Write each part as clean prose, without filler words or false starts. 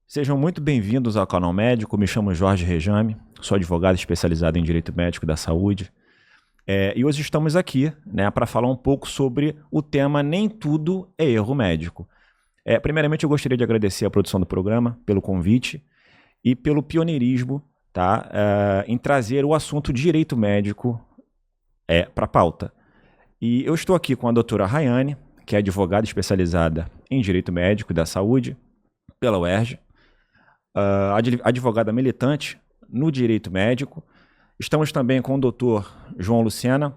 Sejam muito bem-vindos ao Canal Médico. Me chamo Jorge Rejame, sou advogado especializado em Direito Médico da Saúde. E hoje estamos aqui, para falar um pouco sobre o tema Nem Tudo é Erro Médico. Primeiramente, eu gostaria de agradecer a produção do programa pelo convite e pelo pioneirismo em trazer o assunto direito médico para a pauta. E eu estou aqui com a doutora Rayane, que é advogada especializada em Direito Médico da Saúde pela UERJ, advogada militante no Direito Médico. Estamos também com o doutor João Lucena,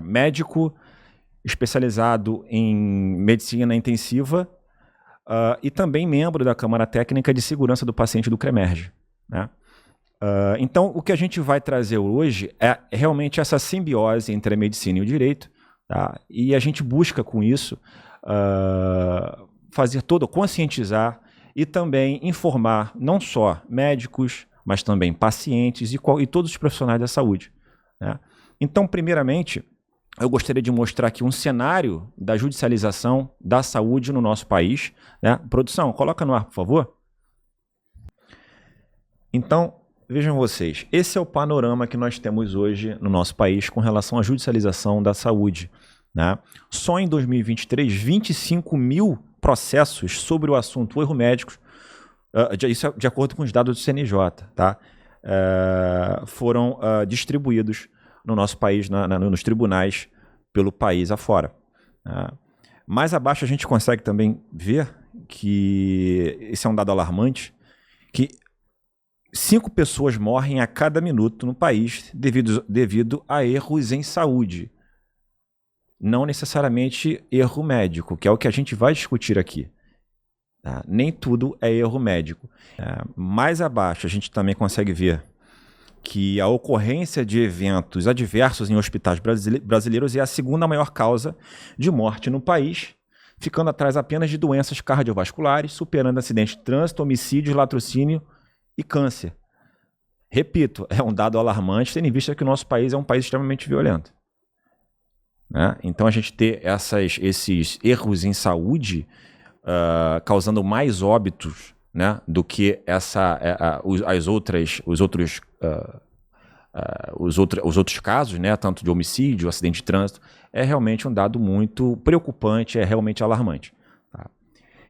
médico especializado em medicina intensiva e também membro da Câmara Técnica de Segurança do Paciente do CREMERGE. Então, o que a gente vai trazer hoje é realmente essa simbiose entre a medicina e o direito, e a gente busca com isso conscientizar e também informar não só médicos, mas também pacientes e todos os profissionais da saúde. Então, primeiramente, eu gostaria de mostrar aqui um cenário da judicialização da saúde no nosso país. Produção, coloca no ar, por favor. Então, vejam vocês, esse é o panorama que nós temos hoje no nosso país com relação à judicialização da saúde. Só em 2023, 25 mil processos sobre o assunto erro médico, isso é de acordo com os dados do CNJ, foram distribuídos no nosso país, nos tribunais, pelo país afora. Mais abaixo a gente consegue também ver que esse é um dado alarmante, que 5 pessoas morrem a cada minuto no país devido a erros em saúde. Não necessariamente erro médico, que é o que a gente vai discutir aqui. Nem tudo é erro médico. Mais abaixo a gente também consegue ver que a ocorrência de eventos adversos em hospitais brasileiros é a segunda maior causa de morte no país, ficando atrás apenas de doenças cardiovasculares, superando acidentes de trânsito, homicídios, latrocínio e câncer. Repito, é um dado alarmante, tendo em vista que o nosso país é um país extremamente violento. Então a gente ter esses erros em saúde causando mais óbitos do que os outros casos, tanto de homicídio, acidente de trânsito, é realmente um dado muito preocupante, é realmente alarmante.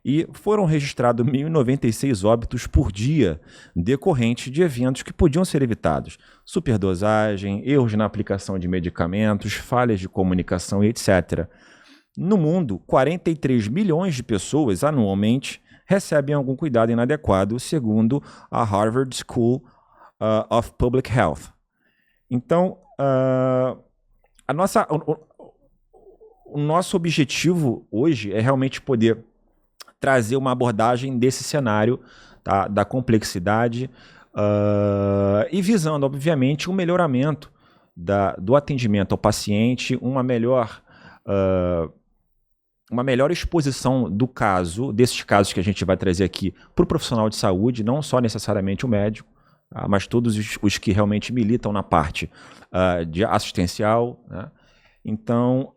E foram registrados 1.096 óbitos por dia decorrentes de eventos que podiam ser evitados. Superdosagem, erros na aplicação de medicamentos, falhas de comunicação e etc. No mundo, 43 milhões de pessoas anualmente recebem algum cuidado inadequado, segundo a Harvard School of Public Health. Então, o nosso objetivo hoje é realmente poder trazer uma abordagem desse cenário, da complexidade, e visando, obviamente, um melhoramento do atendimento ao paciente, uma melhor exposição desses casos que a gente vai trazer aqui para o profissional de saúde, não só necessariamente o médico, mas todos os que realmente militam na parte de assistencial. Então,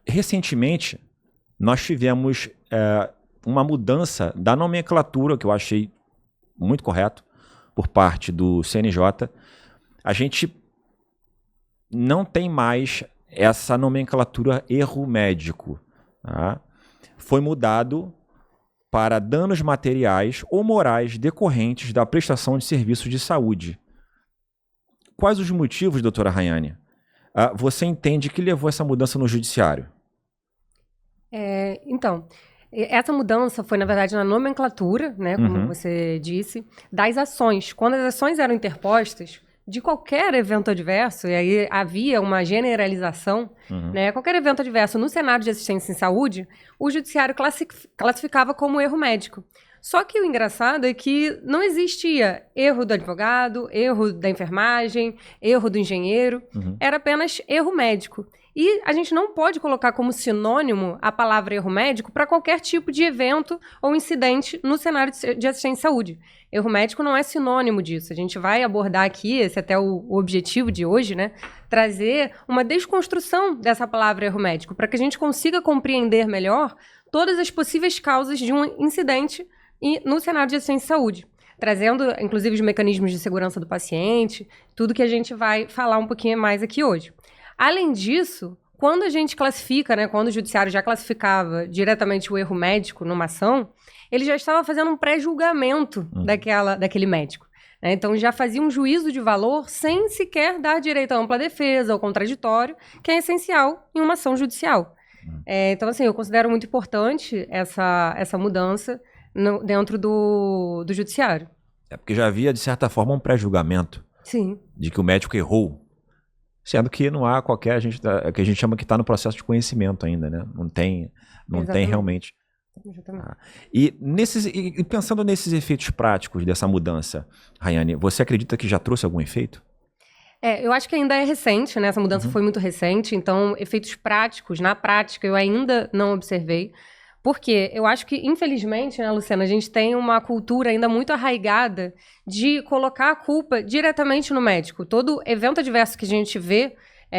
recentemente, nós tivemos uma mudança da nomenclatura, que eu achei muito correto, por parte do CNJ. A gente não tem mais essa nomenclatura erro médico. Foi mudado para danos materiais ou morais decorrentes da prestação de serviços de saúde. Quais os motivos, doutora Rayane, você entende que levou essa mudança no judiciário? Então, essa mudança foi, na verdade, na nomenclatura, como você disse, das ações. Quando as ações eram interpostas, de qualquer evento adverso, e aí havia uma generalização, qualquer evento adverso no cenário de assistência em saúde, o judiciário classificava como erro médico. Só que o engraçado é que não existia erro do advogado, erro da enfermagem, erro do engenheiro, era apenas erro médico. E a gente não pode colocar como sinônimo a palavra erro médico para qualquer tipo de evento ou incidente no cenário de assistência à saúde. Erro médico não é sinônimo disso. A gente vai abordar aqui, esse é até o objetivo de hoje, trazer uma desconstrução dessa palavra erro médico, para que a gente consiga compreender melhor todas as possíveis causas de um incidente no cenário de assistência de saúde, trazendo, inclusive, os mecanismos de segurança do paciente, tudo que a gente vai falar um pouquinho mais aqui hoje. Além disso, quando a gente classifica, né, quando o judiciário já classificava diretamente o erro médico numa ação, ele já estava fazendo um pré-julgamento daquele médico. Né? Então, já fazia um juízo de valor sem sequer dar direito à ampla defesa, ao contraditório, que é essencial em uma ação judicial. Então, assim, eu considero muito importante essa mudança dentro do judiciário. Porque já havia, de certa forma, um pré-julgamento. Sim. De que o médico errou. Sendo que não há qualquer... que a gente chama que está no processo de conhecimento ainda, né? Não tem realmente... E pensando nesses efeitos práticos dessa mudança, Rayane, você acredita que já trouxe algum efeito? Eu acho que ainda é recente, né? Essa mudança foi muito recente, então efeitos práticos, na prática, eu ainda não observei. Porque eu acho que, infelizmente, né, Luciana, a gente tem uma cultura ainda muito arraigada de colocar a culpa diretamente no médico. Todo evento adverso que a gente vê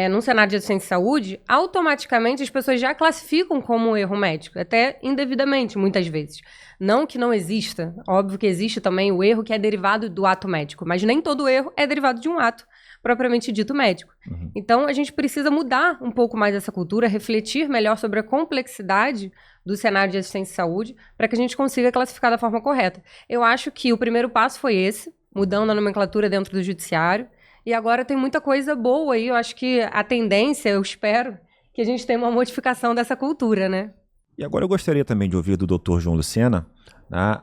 num cenário de assistência de saúde, automaticamente as pessoas já classificam como um erro médico, até indevidamente, muitas vezes. Não que não exista, óbvio que existe também o erro que é derivado do ato médico, mas nem todo erro é derivado de um ato propriamente dito médico. Então, a gente precisa mudar um pouco mais essa cultura, refletir melhor sobre a complexidade do cenário de assistência de saúde, para que a gente consiga classificar da forma correta. Eu acho que o primeiro passo foi esse, mudando a nomenclatura dentro do judiciário, e agora tem muita coisa boa aí, eu acho que a tendência, eu espero, que a gente tenha uma modificação dessa cultura, né? E agora eu gostaria também de ouvir do Dr. João Lucena, né,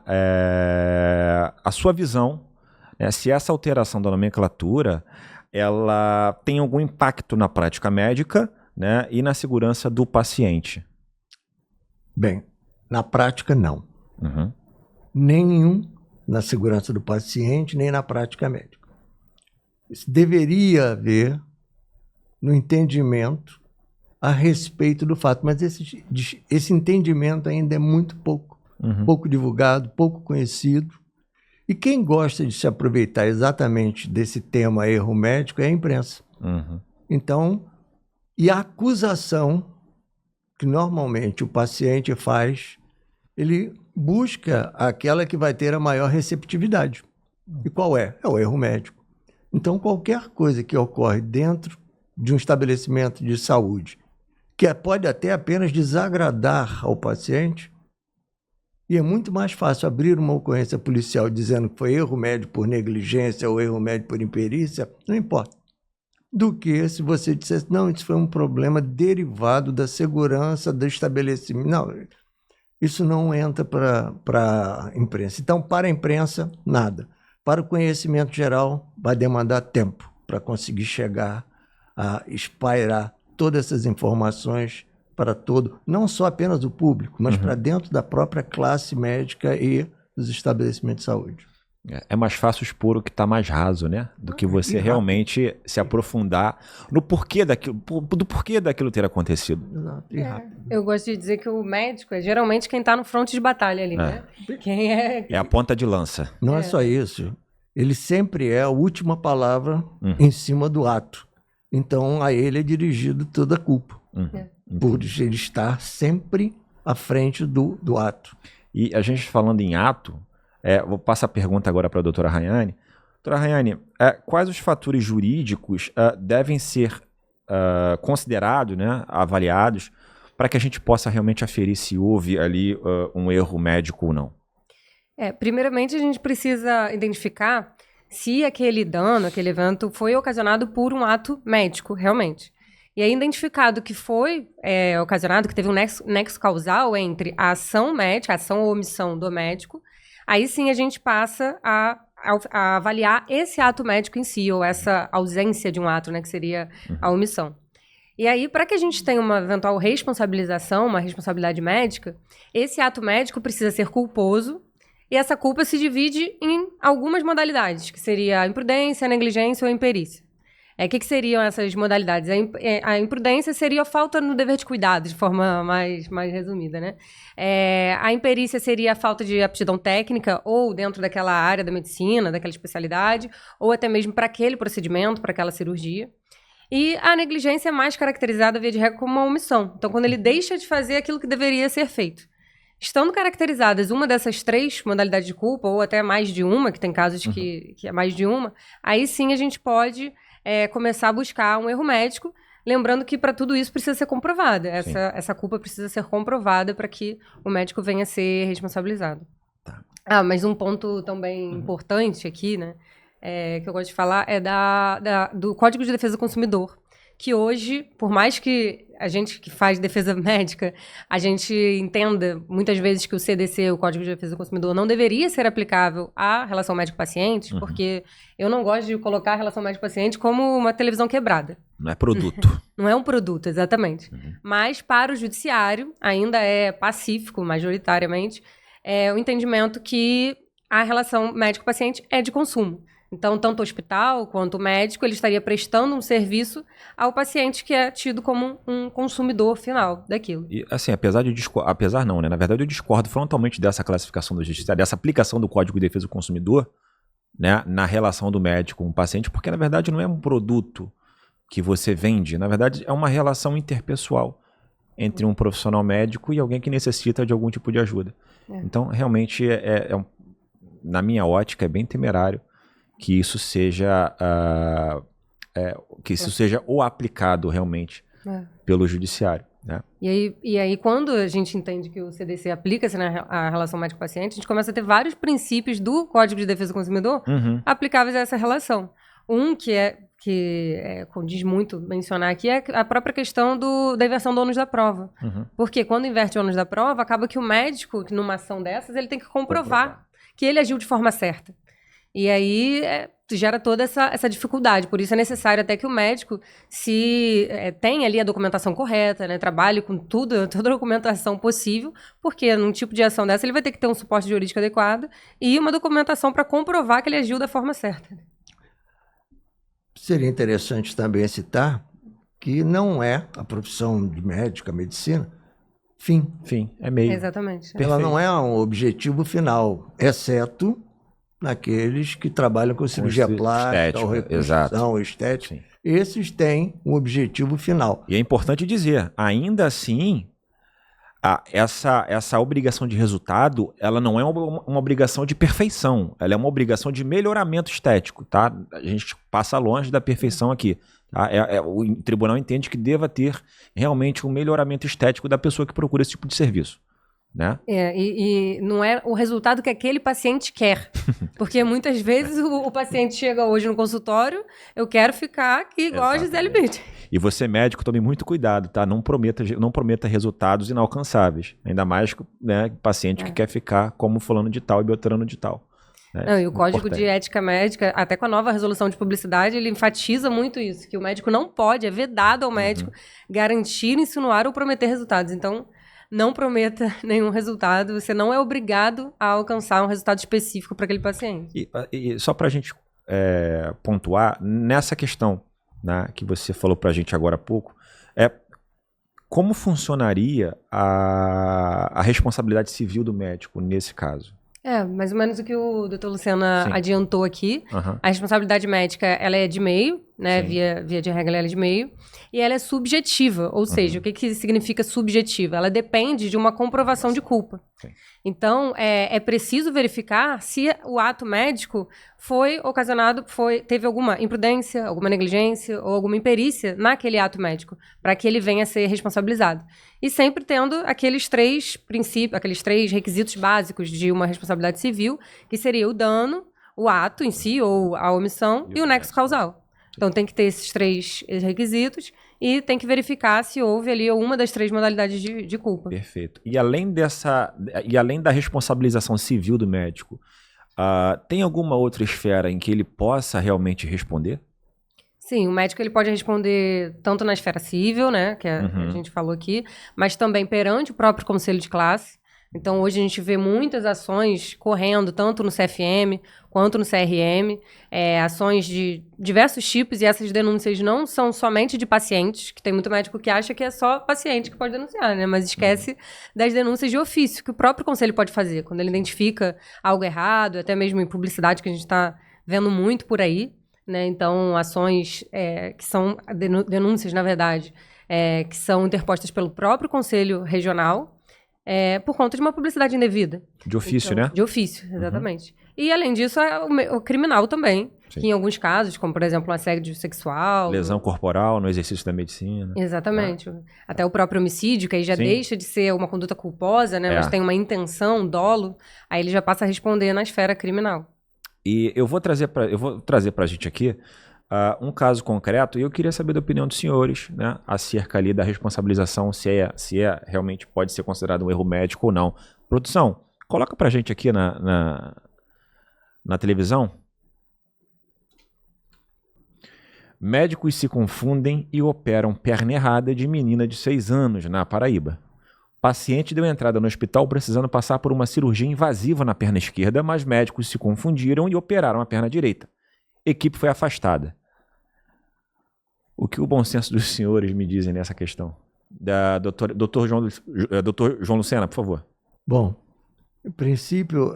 a sua visão, se essa alteração da nomenclatura ela tem algum impacto na prática médica, né, e na segurança do paciente. Bem, na prática não. Nenhum na segurança do paciente, nem na prática médica. Deveria haver no entendimento a respeito do fato, mas esse entendimento ainda é muito pouco divulgado, pouco conhecido. E quem gosta de se aproveitar exatamente desse tema erro médico é a imprensa. Então, e a acusação que normalmente o paciente faz, ele busca aquela que vai ter a maior receptividade. E qual é? É o erro médico. Então, qualquer coisa que ocorre dentro de um estabelecimento de saúde, que pode até apenas desagradar ao paciente, e é muito mais fácil abrir uma ocorrência policial dizendo que foi erro médico por negligência ou erro médico por imperícia, não importa, do que se você dissesse, não, isso foi um problema derivado da segurança do estabelecimento. Não, isso não entra para a imprensa. Então, para a imprensa, nada. Para o conhecimento geral, vai demandar tempo para conseguir chegar a espairar todas essas informações para todo, não só apenas o público, mas para dentro da própria classe médica e dos estabelecimentos de saúde. É mais fácil expor o que está mais raso, né? Do que você realmente se aprofundar no porquê do porquê daquilo ter acontecido. Exato, e rápido. Eu gosto de dizer que o médico é geralmente quem está no fronte de batalha ali, né? Quem é a ponta de lança. Não é só isso. Ele sempre é a última palavra em cima do ato. Então, a ele é dirigido toda a culpa. Por ele estar sempre à frente do ato. E a gente falando em ato, vou passar a pergunta agora para a doutora Rayane. Doutora Rayane, quais os fatores jurídicos devem ser considerados, né, avaliados, para que a gente possa realmente aferir se houve ali um erro médico ou não? Primeiramente, a gente precisa identificar se aquele dano, aquele evento foi ocasionado por um ato médico, realmente. E é identificado que foi ocasionado, que teve um nexo causal entre a ação médica, a ação ou omissão do médico, aí sim a gente passa a avaliar esse ato médico em si, ou essa ausência de um ato, né, que seria a omissão. E aí, para que a gente tenha uma eventual responsabilização, uma responsabilidade médica, esse ato médico precisa ser culposo, e essa culpa se divide em algumas modalidades, que seria a imprudência, a negligência ou a imperícia. O que seriam essas modalidades? A imprudência seria a falta no dever de cuidado, de forma mais resumida, né? A imperícia seria a falta de aptidão técnica, ou dentro daquela área da medicina, daquela especialidade, ou até mesmo para aquele procedimento, para aquela cirurgia. E a negligência é mais caracterizada, via de regra, como uma omissão. Então, quando ele deixa de fazer aquilo que deveria ser feito. Estando caracterizadas uma dessas 3 modalidades de culpa, ou até mais de uma, que tem casos que é mais de uma, aí sim a gente pode começar a buscar um erro médico, lembrando que para tudo isso precisa ser comprovada. Essa culpa precisa ser comprovada para que o médico venha a ser responsabilizado. Tá. Mas um ponto também importante aqui, né, que eu gosto de falar, é do Código de Defesa do Consumidor, que hoje, por mais que a gente que faz defesa médica, a gente entenda muitas vezes que o CDC, o Código de Defesa do Consumidor, não deveria ser aplicável à relação médico-paciente, porque eu não gosto de colocar a relação médico-paciente como uma televisão quebrada. Não é produto. Não é um produto, exatamente. Mas para o judiciário, ainda é pacífico, majoritariamente, o entendimento que a relação médico-paciente é de consumo. Então, tanto o hospital quanto o médico, ele estaria prestando um serviço ao paciente que é tido como um consumidor final daquilo. E, assim, apesar não, né? Na verdade, eu discordo frontalmente dessa classificação do judiciário, dessa aplicação do Código de Defesa do Consumidor, né, na relação do médico com o paciente, porque, na verdade, não é um produto que você vende. Na verdade, é uma relação interpessoal entre um profissional médico e alguém que necessita de algum tipo de ajuda. Então, realmente, na minha ótica, é bem temerário que isso seja o aplicado realmente pelo judiciário, né? E aí, quando a gente entende que o CDC aplica-se na relação médico-paciente, a gente começa a ter vários princípios do Código de Defesa do Consumidor aplicáveis a essa relação. Um que condiz muito mencionar aqui é a própria questão da inversão do ônus da prova. Porque quando inverte o ônus da prova, acaba que o médico, numa ação dessas, ele tem que comprovar que ele agiu de forma certa. E aí gera toda essa dificuldade. Por isso é necessário até que o médico tenha ali a documentação correta, né? Trabalhe com toda a documentação possível, porque num tipo de ação dessa ele vai ter que ter um suporte jurídico adequado e uma documentação para comprovar que ele agiu da forma certa. Seria interessante também citar que não é a profissão de médico, a medicina, fim. É meio. Exatamente. Ela não é um objetivo final, exceto naqueles que trabalham com cirurgia plástica, ou reconstrução, estética. Sim. Esses têm um objetivo final. E é importante dizer, ainda assim, essa obrigação de resultado, ela não é uma obrigação de perfeição, ela é uma obrigação de melhoramento estético, tá? A gente passa longe da perfeição aqui. Tá? O tribunal entende que deva ter realmente um melhoramento estético da pessoa que procura esse tipo de serviço. Né? E não é o resultado que aquele paciente quer. Porque muitas vezes o paciente chega hoje no consultório, eu quero ficar aqui igual a Gisele Bündchen. E você, médico, tome muito cuidado, tá? Não prometa resultados inalcançáveis. Ainda mais, né, paciente que quer ficar como fulano de tal e beltrano de tal. Né? Não, e o Código de Ética Médica, até com a nova resolução de publicidade, ele enfatiza muito isso, que o médico não pode, é vedado ao médico, garantir, insinuar ou prometer resultados. Então, não prometa nenhum resultado, você não é obrigado a alcançar um resultado específico para aquele paciente. E só para a gente pontuar, nessa questão, né, que você falou para a gente agora há pouco, como funcionaria a responsabilidade civil do médico nesse caso? Mais ou menos o que o doutor Lucena adiantou aqui. A responsabilidade médica, ela é de meio, né? Via de regra, ela é de meio. E ela é subjetiva, ou seja, o que significa subjetiva? Ela depende de uma comprovação de culpa. Então, é preciso verificar se o ato médico foi ocasionado, teve alguma imprudência, alguma negligência ou alguma imperícia naquele ato médico, para que ele venha a ser responsabilizado. E sempre tendo aqueles 3 princípios, aqueles 3 requisitos básicos de uma responsabilidade civil, que seria o dano, o ato em si, ou a omissão, e o nexo causal. Então, tem que ter esses 3 requisitos e tem que verificar se houve ali uma das 3 modalidades de culpa. Perfeito. E além da responsabilização civil do médico, tem alguma outra esfera em que ele possa realmente responder? Sim, o médico ele pode responder tanto na esfera civil, né, que a gente falou aqui, mas também perante o próprio conselho de classe. Então, hoje a gente vê muitas ações correndo, tanto no CFM quanto no CRM, ações de diversos tipos, e essas denúncias não são somente de pacientes, que tem muito médico que acha que é só paciente que pode denunciar, né? Mas esquece das denúncias de ofício, que o próprio conselho pode fazer, quando ele identifica algo errado, até mesmo em publicidade, que a gente está vendo muito por aí, né? Então, ações que são denúncias, na verdade, que são interpostas pelo próprio conselho regional, por conta de uma publicidade indevida. De ofício, Então, né? De ofício, exatamente. E, além disso, o criminal também, Sim. que em alguns casos, como, por exemplo, um assédio sexual... Lesão corporal no exercício da medicina. Exatamente. Até o próprio homicídio, que aí já Sim. deixa de ser uma conduta culposa, né? Mas tem uma intenção, um dolo, aí ele já passa a responder na esfera criminal. E eu vou trazer para a gente aqui um caso concreto, e eu queria saber da opinião dos senhores, né, acerca ali da responsabilização, se realmente pode ser considerado um erro médico ou não. Produção, coloca para a gente aqui na televisão. Médicos se confundem e operam perna errada de menina de 6 anos na Paraíba. Paciente deu entrada no hospital precisando passar por uma cirurgia invasiva na perna esquerda, mas médicos se confundiram e operaram a perna direita. Equipe foi afastada. O que o bom senso dos senhores me dizem nessa questão? Doutor João Lucena, por favor. Bom, em princípio,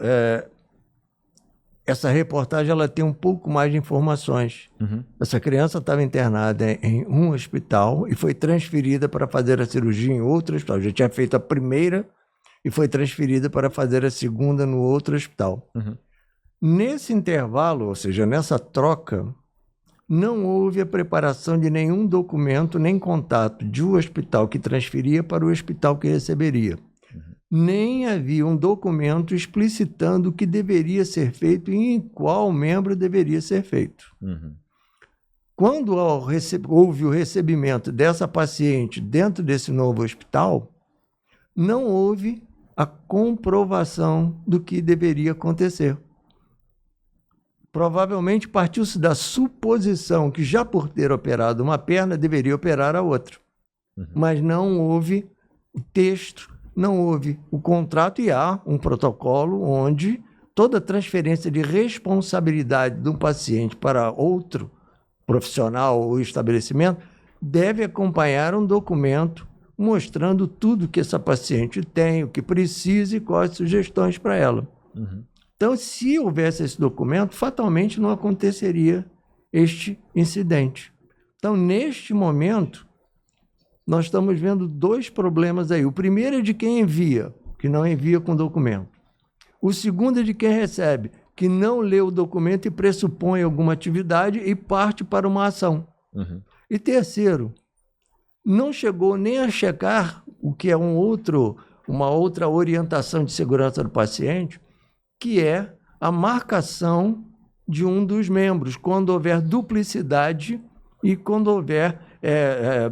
essa reportagem ela tem um pouco mais de informações. Uhum. Essa criança estava internada em um hospital e foi transferida para fazer a cirurgia em outro hospital. Já tinha feito a primeira e foi transferida para fazer a segunda no outro hospital. Uhum. Nesse intervalo, ou seja, nessa troca, não houve a preparação de nenhum documento nem contato de um hospital que transferia para o hospital que receberia. Nem havia um documento explicitando o que deveria ser feito e em qual membro deveria ser feito. Uhum. Quando houve o recebimento dessa paciente dentro desse novo hospital, não houve a comprovação do que deveria acontecer. Provavelmente partiu-se da suposição que, já por ter operado uma perna, deveria operar a outra. Uhum. Mas não houve o texto, não houve o contrato, e há um protocolo onde toda transferência de responsabilidade de um paciente para outro profissional ou estabelecimento deve acompanhar um documento mostrando tudo que essa paciente tem, o que precisa e quais sugestões para ela. Uhum. Então, se houvesse esse documento, fatalmente não aconteceria este incidente. Então, neste momento, nós estamos vendo 2 problemas aí. O primeiro é de quem envia, que não envia com documento. O segundo é de quem recebe, que não lê o documento e pressupõe alguma atividade e parte para uma ação. Uhum. E terceiro, não chegou nem a checar o que é uma outra orientação de segurança do paciente, que é a marcação de um dos membros, quando houver duplicidade e quando houver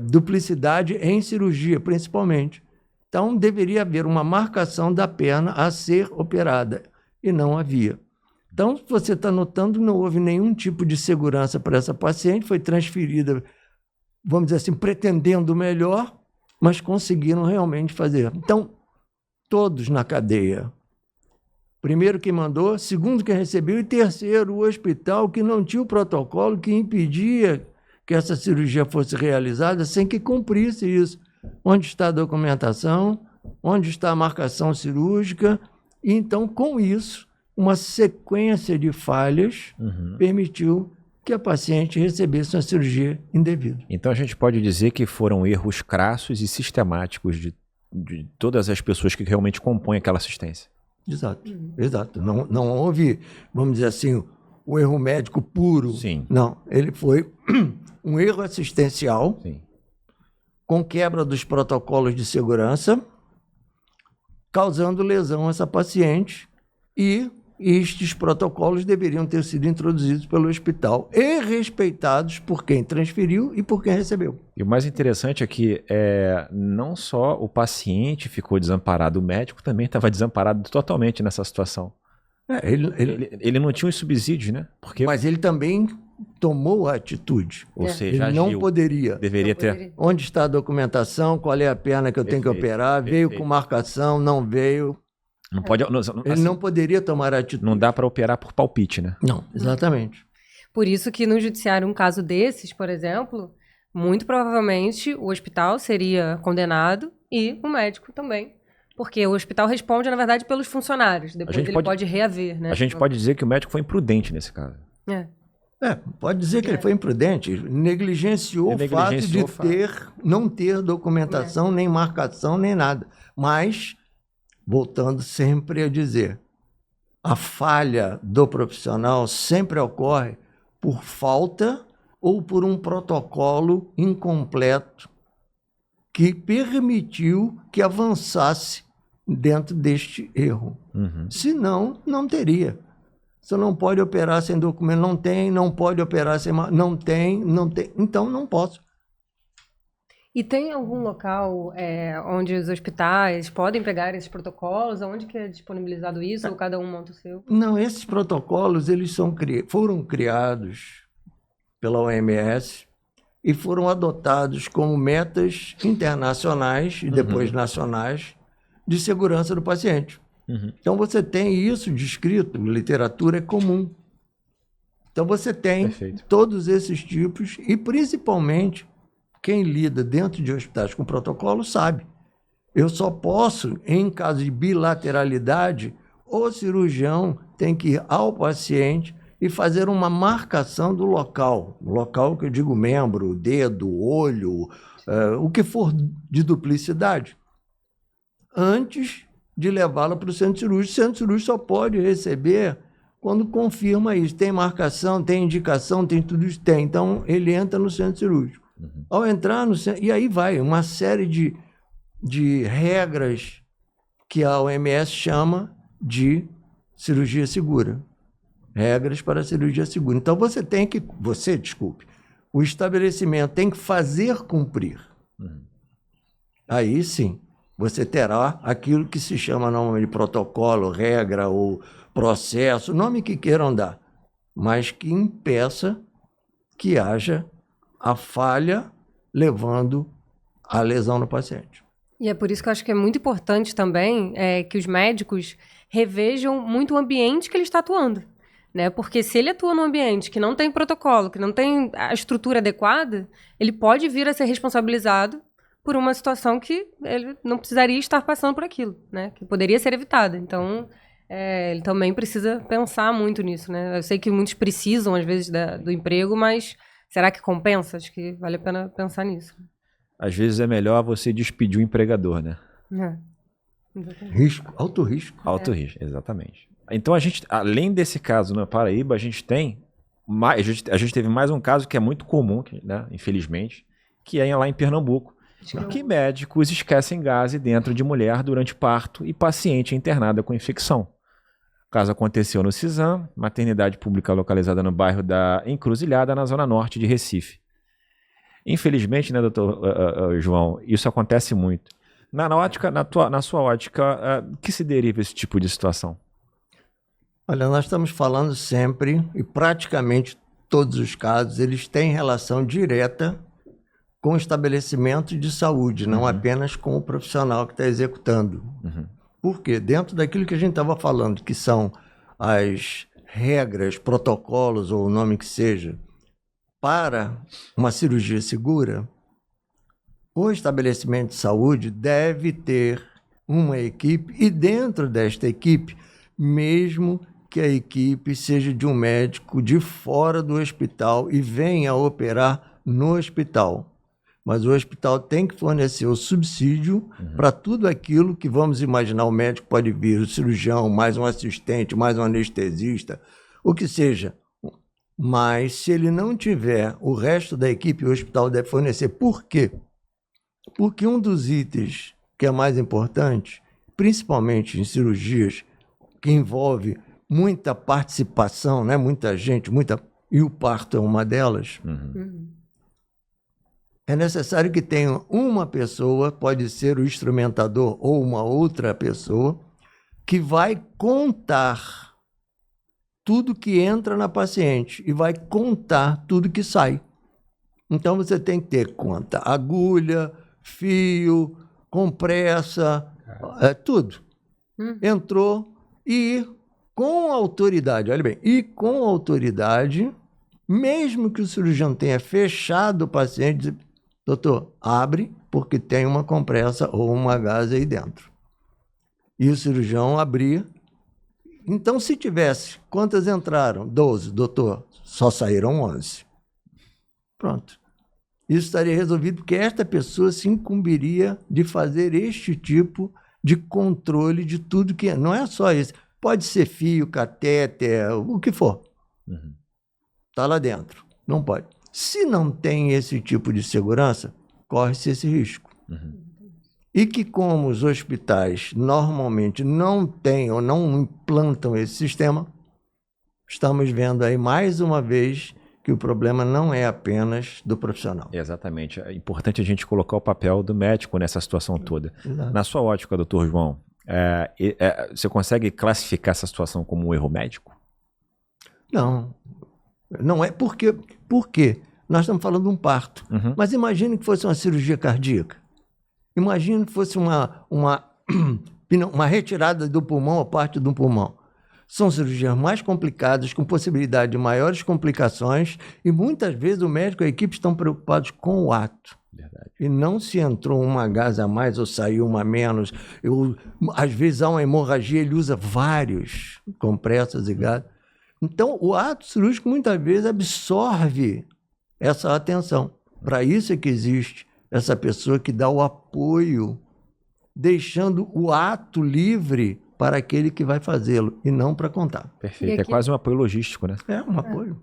duplicidade em cirurgia, principalmente. Então, deveria haver uma marcação da perna a ser operada, e não havia. Então, você está notando, não houve nenhum tipo de segurança para essa paciente, foi transferida, vamos dizer assim, pretendendo o melhor, mas conseguiram realmente fazer. Então, todos na cadeia. Primeiro quem mandou, segundo quem recebeu e terceiro o hospital que não tinha o protocolo que impedia que essa cirurgia fosse realizada sem que cumprisse isso. Onde está a documentação? Onde está a marcação cirúrgica? E então, com isso, uma sequência de falhas permitiu que a paciente recebesse uma cirurgia indevida. Então a gente pode dizer que foram erros crassos e sistemáticos de todas as pessoas que realmente compõem aquela assistência. Exato, exato. Não houve, vamos dizer assim, o erro médico puro. Sim. Não, ele foi um erro assistencial. Sim. Com quebra dos protocolos de segurança, causando lesão a essa paciente, e estes protocolos deveriam ter sido introduzidos pelo hospital e respeitados por quem transferiu e por quem recebeu. E o mais interessante é que não só o paciente ficou desamparado, o médico também estava desamparado totalmente nessa situação. Ele não tinha os subsídios, né? Mas ele também tomou a atitude. Ou seja, ele agiu. Não poderia. Deveria ter. Onde está a documentação? Qual é a perna que eu tenho que operar? Veio com marcação, não veio. Não pode, ele não poderia tomar a atitude. Não dá para operar por palpite, né? Não, exatamente. Por isso que no judiciário, um caso desses, por exemplo, muito provavelmente o hospital seria condenado e o médico também. Porque o hospital responde, na verdade, pelos funcionários. Depois ele pode reaver, né? A gente pode dizer que o médico foi imprudente nesse caso. Pode dizer que ele foi imprudente. Negligenciou o fato de não ter documentação, nem marcação, nem nada. Mas voltando sempre a dizer, a falha do profissional sempre ocorre por falta ou por um protocolo incompleto que permitiu que avançasse dentro deste erro. Senão, não teria. Você não pode operar sem documento, não pode operar sem... Não tem, então não posso. E tem algum local onde os hospitais podem pegar esses protocolos? Onde que é disponibilizado isso? Ou cada um monta o seu? Não, esses protocolos eles foram criados pela OMS e foram adotados como metas internacionais e depois nacionais de segurança do paciente. Então você tem isso descrito, literatura é comum. Então você tem todos esses tipos e principalmente quem lida dentro de hospitais com protocolo sabe. Eu só posso, em caso de bilateralidade, o cirurgião tem que ir ao paciente e fazer uma marcação do local. O local que eu digo membro, dedo, olho, o que for de duplicidade. Antes de levá-la para o centro cirúrgico. O centro cirúrgico só pode receber quando confirma isso. Tem marcação, tem indicação, tem tudo isso. Tem. Então, ele entra no centro cirúrgico. Ao entrar no centro... E aí vai uma série de regras que a OMS chama de cirurgia segura. Regras para cirurgia segura. Então, o estabelecimento tem que fazer cumprir. Aí sim, você terá aquilo que se chama normalmente de protocolo, regra ou processo, nome que queiram dar, mas que impeça que haja a falha levando à lesão no paciente. E é por isso que eu acho que é muito importante também que os médicos revejam muito o ambiente que ele está atuando. Né? Porque se ele atua num ambiente que não tem protocolo, que não tem a estrutura adequada, ele pode vir a ser responsabilizado por uma situação que ele não precisaria estar passando por aquilo, né? Que poderia ser evitada. Então, ele também precisa pensar muito nisso, né? Eu sei que muitos precisam, às vezes, do emprego, mas será que compensa? Acho que vale a pena pensar nisso. Às vezes é melhor você despedir o empregador, né? Risco, alto risco. Alto risco, exatamente. Então, a gente, além desse caso na Paraíba, a gente teve mais um caso que é muito comum, né, infelizmente, que é lá em Pernambuco, que médicos esquecem gás dentro de mulher durante parto e paciente internada com infecção. O caso aconteceu no Cisam, maternidade pública localizada no bairro da Encruzilhada, na zona norte de Recife. Infelizmente, né, doutor João, isso acontece muito. Na sua ótica, que se deriva esse tipo de situação? Olha, nós estamos falando sempre, e praticamente todos os casos, eles têm relação direta com o estabelecimento de saúde, não apenas com o profissional que está executando. Por quê? Dentro daquilo que a gente estava falando, que são as regras, protocolos, ou o nome que seja, para uma cirurgia segura, o estabelecimento de saúde deve ter uma equipe, e dentro desta equipe, mesmo que a equipe seja de um médico de fora do hospital e venha operar no hospital. Mas o hospital tem que fornecer o subsídio para tudo aquilo que, vamos imaginar, o médico pode vir, o cirurgião, mais um assistente, mais um anestesista, o que seja. Mas se ele não tiver o resto da equipe, o hospital deve fornecer. Por quê? Porque um dos itens que é mais importante, principalmente em cirurgias que envolve muita participação, né? Muita gente, e o parto é uma delas, é necessário que tenha uma pessoa, pode ser o instrumentador ou uma outra pessoa, que vai contar tudo que entra na paciente e vai contar tudo que sai. Então você tem que ter conta agulha, fio, compressa, tudo. Entrou e com autoridade, olha bem, e com autoridade, mesmo que o cirurgião tenha fechado o paciente, doutor, abre porque tem uma compressa ou uma gase aí dentro. E o cirurgião abria. Então, se tivesse, quantas entraram? 12, doutor, só saíram 11. Pronto. Isso estaria resolvido porque esta pessoa se incumbiria de fazer este tipo de controle de tudo que... Não é só isso. Pode ser fio, catéter, o que for. Está lá dentro. Não pode. Se não tem esse tipo de segurança, corre-se esse risco. E que como os hospitais normalmente não têm ou não implantam esse sistema, estamos vendo aí mais uma vez que o problema não é apenas do profissional. Exatamente. É importante a gente colocar o papel do médico nessa situação toda. Exato. Na sua ótica, doutor João, você consegue classificar essa situação como um erro médico? Não. Não é porque... Por quê? Nós estamos falando de um parto. Mas imagine que fosse uma cirurgia cardíaca. Imagine que fosse uma retirada do pulmão ou parte do pulmão. São cirurgias mais complicadas, com possibilidade de maiores complicações, e muitas vezes o médico e a equipe estão preocupados com o ato. Verdade. E não se entrou uma gás a mais ou saiu uma a menos. Às vezes há uma hemorragia, ele usa vários compressas e gás. Então, o ato cirúrgico muitas vezes absorve essa atenção. Para isso é que existe essa pessoa que dá o apoio, deixando o ato livre para aquele que vai fazê-lo e não para contar. Perfeito. Aqui... É quase um apoio logístico, né? É um apoio.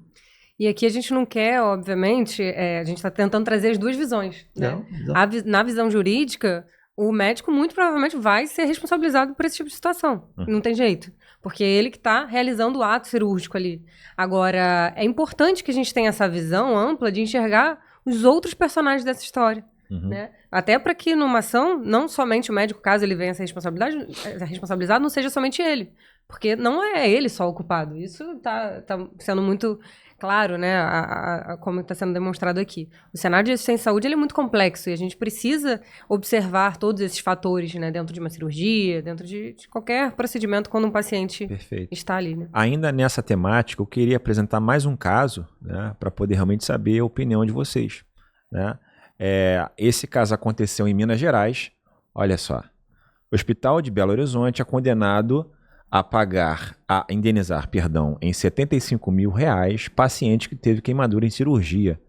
E aqui a gente não quer, obviamente, a gente está tentando trazer as duas visões. Né? Na visão jurídica, o médico muito provavelmente vai ser responsabilizado por esse tipo de situação. Não tem jeito. Porque é ele que está realizando o ato cirúrgico ali. Agora, é importante que a gente tenha essa visão ampla de enxergar os outros personagens dessa história. Né? Até para que numa ação, não somente o médico, caso ele venha a ser responsabilizado, não seja somente ele. Porque não é ele só o culpado. Isso está sendo muito claro, né? Como está sendo demonstrado aqui. O cenário de assistência à saúde ele é muito complexo e a gente precisa observar todos esses fatores, né? Dentro de uma cirurgia, dentro de qualquer procedimento quando um paciente está ali. Né? Ainda nessa temática, eu queria apresentar mais um caso, né? Para poder realmente saber a opinião de vocês. Né? Esse caso aconteceu em Minas Gerais. Olha só. O Hospital de Belo Horizonte é condenado a indenizar, em R$75 mil paciente que teve queimadura em cirurgia.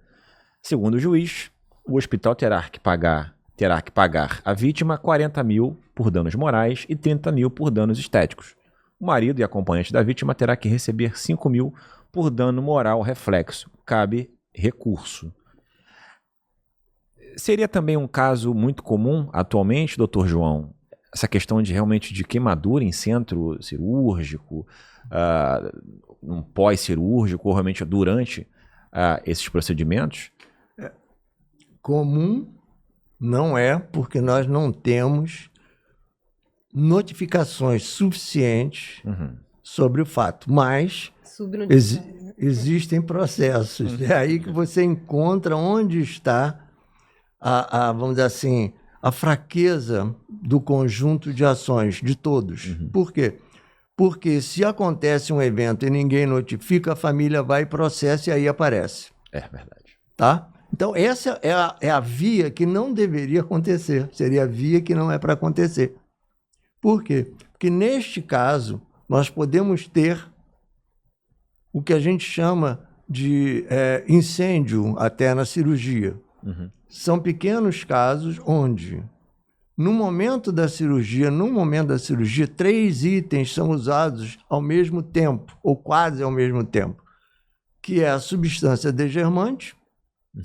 Segundo o juiz, o hospital terá que pagar à vítima 40 mil por danos morais e 30 mil por danos estéticos. O marido e acompanhante da vítima terá que receber 5 mil por dano moral reflexo. Cabe recurso. Seria também um caso muito comum atualmente, doutor João, essa questão de realmente de queimadura em centro cirúrgico, um pós-cirúrgico, ou realmente durante esses procedimentos? Comum não é, porque nós não temos notificações suficientes sobre o fato, mas existem processos. É aí que você encontra onde está vamos dizer assim, a fraqueza do conjunto de ações de todos. Por quê? Porque se acontece um evento e ninguém notifica, a família vai e processa e aí aparece. É verdade. Tá? Então, essa é a via que não deveria acontecer. Seria a via que não é para acontecer. Por quê? Porque, neste caso, nós podemos ter o que a gente chama de incêndio até na cirurgia. São pequenos casos onde, no momento da cirurgia, 3 itens são usados ao mesmo tempo, ou quase ao mesmo tempo, que é a substância degermante,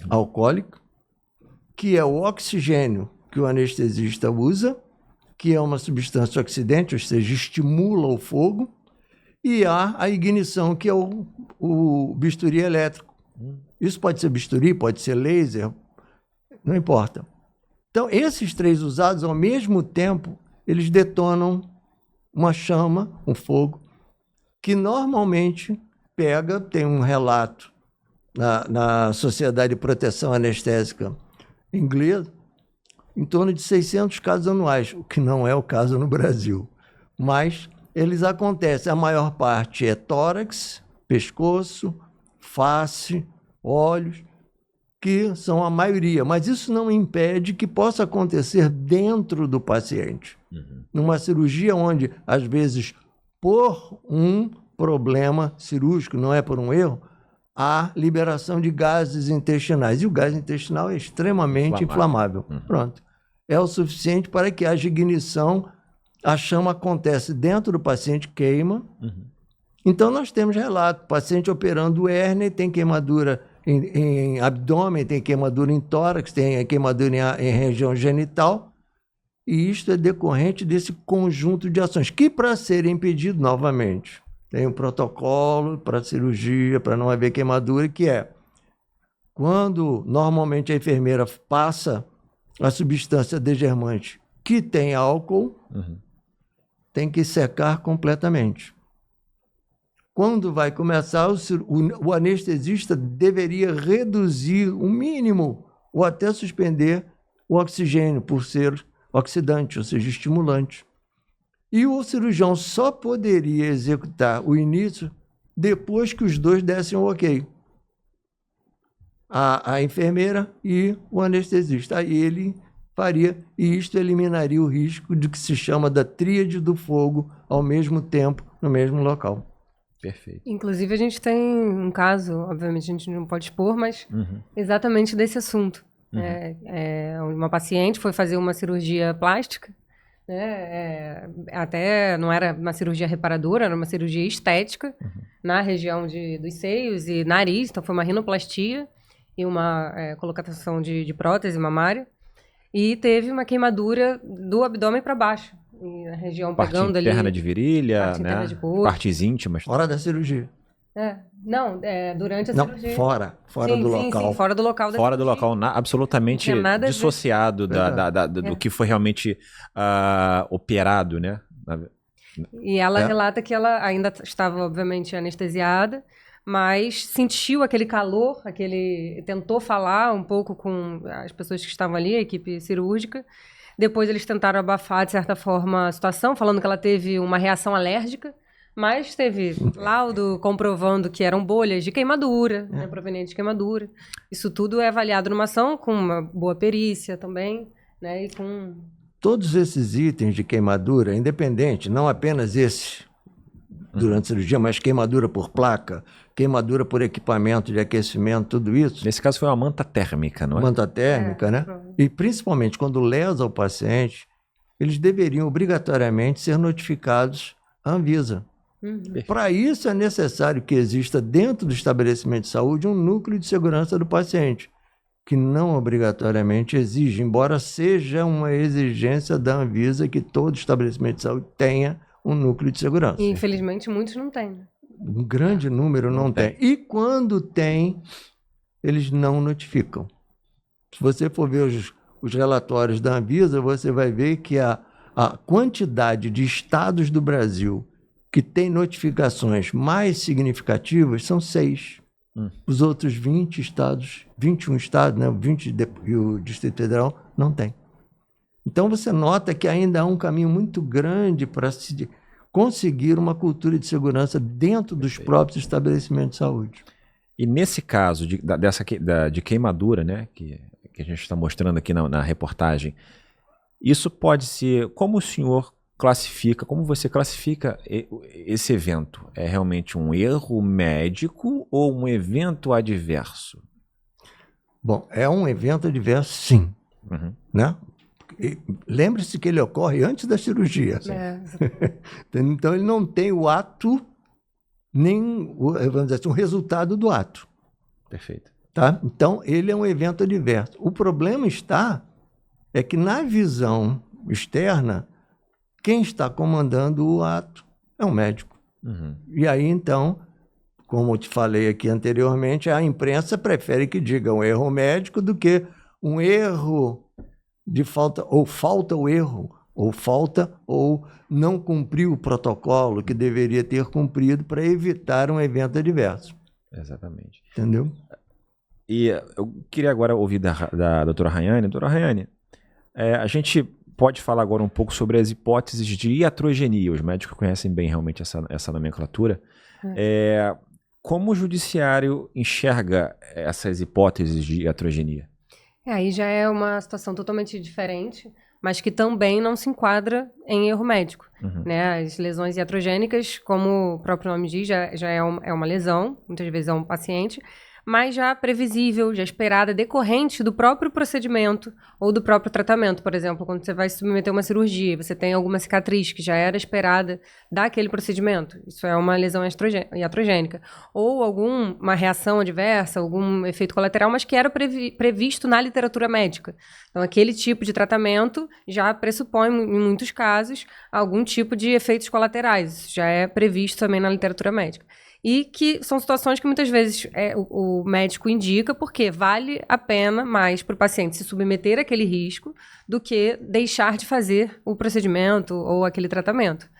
alcoólica, que é o oxigênio que o anestesista usa, que é uma substância oxidante, ou seja, estimula o fogo, e há a ignição, que é o bisturi elétrico. Isso pode ser bisturi, pode ser laser, não importa. Então, esses 3 usados, ao mesmo tempo, eles detonam uma chama, um fogo, que normalmente tem um relato na Sociedade de Proteção Anestésica Inglesa, em torno de 600 casos anuais, o que não é o caso no Brasil. Mas eles acontecem, a maior parte é tórax, pescoço, face, olhos, que são a maioria, mas isso não impede que possa acontecer dentro do paciente. Numa cirurgia onde, às vezes, por um problema cirúrgico, não é por um erro, há liberação de gases intestinais. E o gás intestinal é extremamente inflamável. Pronto. É o suficiente para que haja ignição a chama acontece dentro do paciente, queima. Então, nós temos relato, paciente operando hérnia, tem queimadura em abdômen, tem queimadura em tórax, tem queimadura em região genital, e isto é decorrente desse conjunto de ações, que para ser impedido, novamente, tem um protocolo para cirurgia, para não haver queimadura, que é quando normalmente a enfermeira passa a substância degermante que tem álcool, tem que secar completamente. Quando vai começar, o anestesista deveria reduzir o mínimo ou até suspender o oxigênio por ser oxidante, ou seja, estimulante. E o cirurgião só poderia executar o início depois que os dois dessem o ok. A enfermeira e o anestesista. Aí ele faria, e isto eliminaria o risco de que se chama da tríade do fogo ao mesmo tempo, no mesmo local. Perfeito. Inclusive, a gente tem um caso, obviamente a gente não pode expor, mas exatamente desse assunto. Uma paciente foi fazer uma cirurgia plástica, né? Até não era uma cirurgia reparadora, era uma cirurgia estética na região dos seios e nariz, então foi uma rinoplastia e uma colocação de prótese mamária, e teve uma queimadura do abdômen para baixo, na região parte pegando ali. Parte interna de virilha, parte né? Interna de corpo. Partes íntimas. Fora da cirurgia. Durante a Não, cirurgia. fora do local. Sim, fora do local da Fora do cirurgia. local, absolutamente Não tinha nada a ver. dissociado do que foi realmente operado, né? E ela relata que ela ainda estava, obviamente, anestesiada, mas sentiu aquele calor, tentou falar um pouco com as pessoas que estavam ali, a equipe cirúrgica. Depois eles tentaram abafar, de certa forma, a situação, falando que ela teve uma reação alérgica, mas teve laudo comprovando que eram bolhas de queimadura, né, provenientes de queimadura. Isso tudo é avaliado numa ação com uma boa perícia também, né, e com... Todos esses itens de queimadura, independente, não apenas esse durante a cirurgia, mas queimadura por placa, queimadura por equipamento de aquecimento, tudo isso. Nesse caso foi uma manta térmica, não é? Manta térmica, né? E principalmente quando lesa o paciente, eles deveriam obrigatoriamente ser notificados à Anvisa. Para isso é necessário que exista dentro do estabelecimento de saúde um núcleo de segurança do paciente, que não obrigatoriamente exige, embora seja uma exigência da Anvisa que todo estabelecimento de saúde tenha um núcleo de segurança. E, infelizmente, muitos não têm. Um grande número não tem. E quando tem, eles não notificam. Se você for ver os relatórios da Anvisa, você vai ver que a quantidade de estados do Brasil que tem notificações mais significativas são 6. Os outros 20 estados, 21 estados, né, 20 e o Distrito Federal, não tem. Então você nota que ainda há um caminho muito grande para se conseguir uma cultura de segurança dentro dos próprios estabelecimentos de saúde. E nesse caso de queimadura, né, que a gente está mostrando aqui na reportagem, isso pode ser, como o senhor classifica, como você classifica esse evento? É realmente um erro médico ou um evento adverso? Bom, é um evento adverso, sim. Né? Lembre-se que ele ocorre antes da cirurgia. Então, ele não tem o ato, nem vamos dizer assim, o resultado do ato. Perfeito. Tá? Então, ele é um evento adverso. O problema é que na visão externa, quem está comandando o ato é um médico. E aí, então, como eu te falei aqui anteriormente, a imprensa prefere que diga um erro médico do que um erro de falta o erro, ou não cumpriu o protocolo que deveria ter cumprido para evitar um evento adverso. Exatamente. Entendeu? E eu queria agora ouvir da doutora Rayane. Doutora Rayane, a gente pode falar agora um pouco sobre as hipóteses de iatrogenia. Os médicos conhecem bem realmente essa nomenclatura. Como o judiciário enxerga essas hipóteses de iatrogenia? Aí já é uma situação totalmente diferente, mas que também não se enquadra em erro médico. Né? As lesões iatrogênicas, como o próprio nome diz, já é uma lesão, muitas vezes é um paciente, mas já previsível, já esperada, decorrente do próprio procedimento ou do próprio tratamento. Por exemplo, quando você vai submeter uma cirurgia, você tem alguma cicatriz que já era esperada daquele procedimento. Isso é uma lesão iatrogênica. Ou alguma reação adversa, algum efeito colateral, mas que era previsto na literatura médica. Então, aquele tipo de tratamento já pressupõe, em muitos casos, algum tipo de efeitos colaterais. Isso já é previsto também na literatura médica. E que são situações que muitas vezes o médico indica porque vale a pena mais para o paciente se submeter àquele risco do que deixar de fazer o procedimento ou aquele tratamento.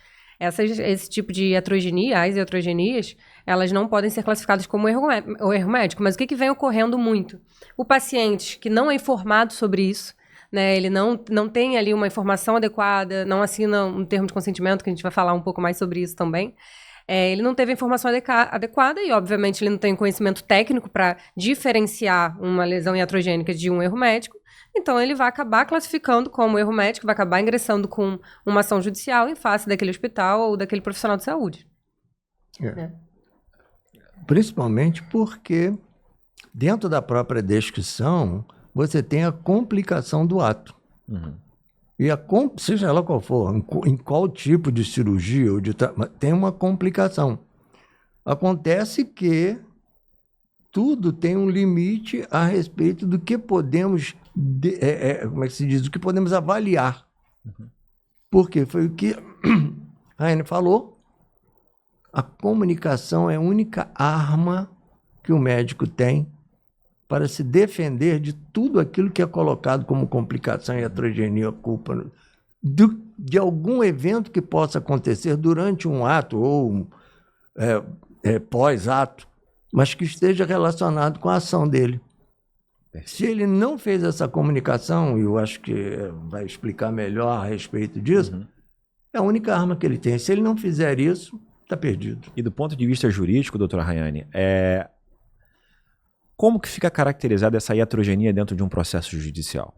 Esse tipo de iatrogenia, as iatrogenias, elas não podem ser classificadas como erro médico. Mas o que vem ocorrendo muito? O paciente que não é informado sobre isso, né, ele não tem ali uma informação adequada, não assina um termo de consentimento, que a gente vai falar um pouco mais sobre isso também. Ele não teve a informação adequada e, obviamente, ele não tem conhecimento técnico para diferenciar uma lesão iatrogênica de um erro médico. Então, ele vai acabar classificando como erro médico, vai acabar ingressando com uma ação judicial em face daquele hospital ou daquele profissional de saúde. Principalmente porque, dentro da própria descrição, você tem a complicação do ato. Uhum. E seja ela qual for, em qual tipo de cirurgia, tem uma complicação. Acontece que tudo tem um limite a respeito do que podemos, como é que se diz, do que podemos avaliar. Uhum. Porque foi o que a Anne falou, a comunicação é a única arma que o médico tem para se defender de tudo aquilo que é colocado como complicação, iatrogenia, culpa, de algum evento que possa acontecer durante um ato ou pós-ato, mas que esteja relacionado com a ação dele. Se ele não fez essa comunicação, e eu acho que vai explicar melhor a respeito disso, é a única arma que ele tem. Se ele não fizer isso, está perdido. E do ponto de vista jurídico, doutora Rayane, como que fica caracterizada essa iatrogenia dentro de um processo judicial?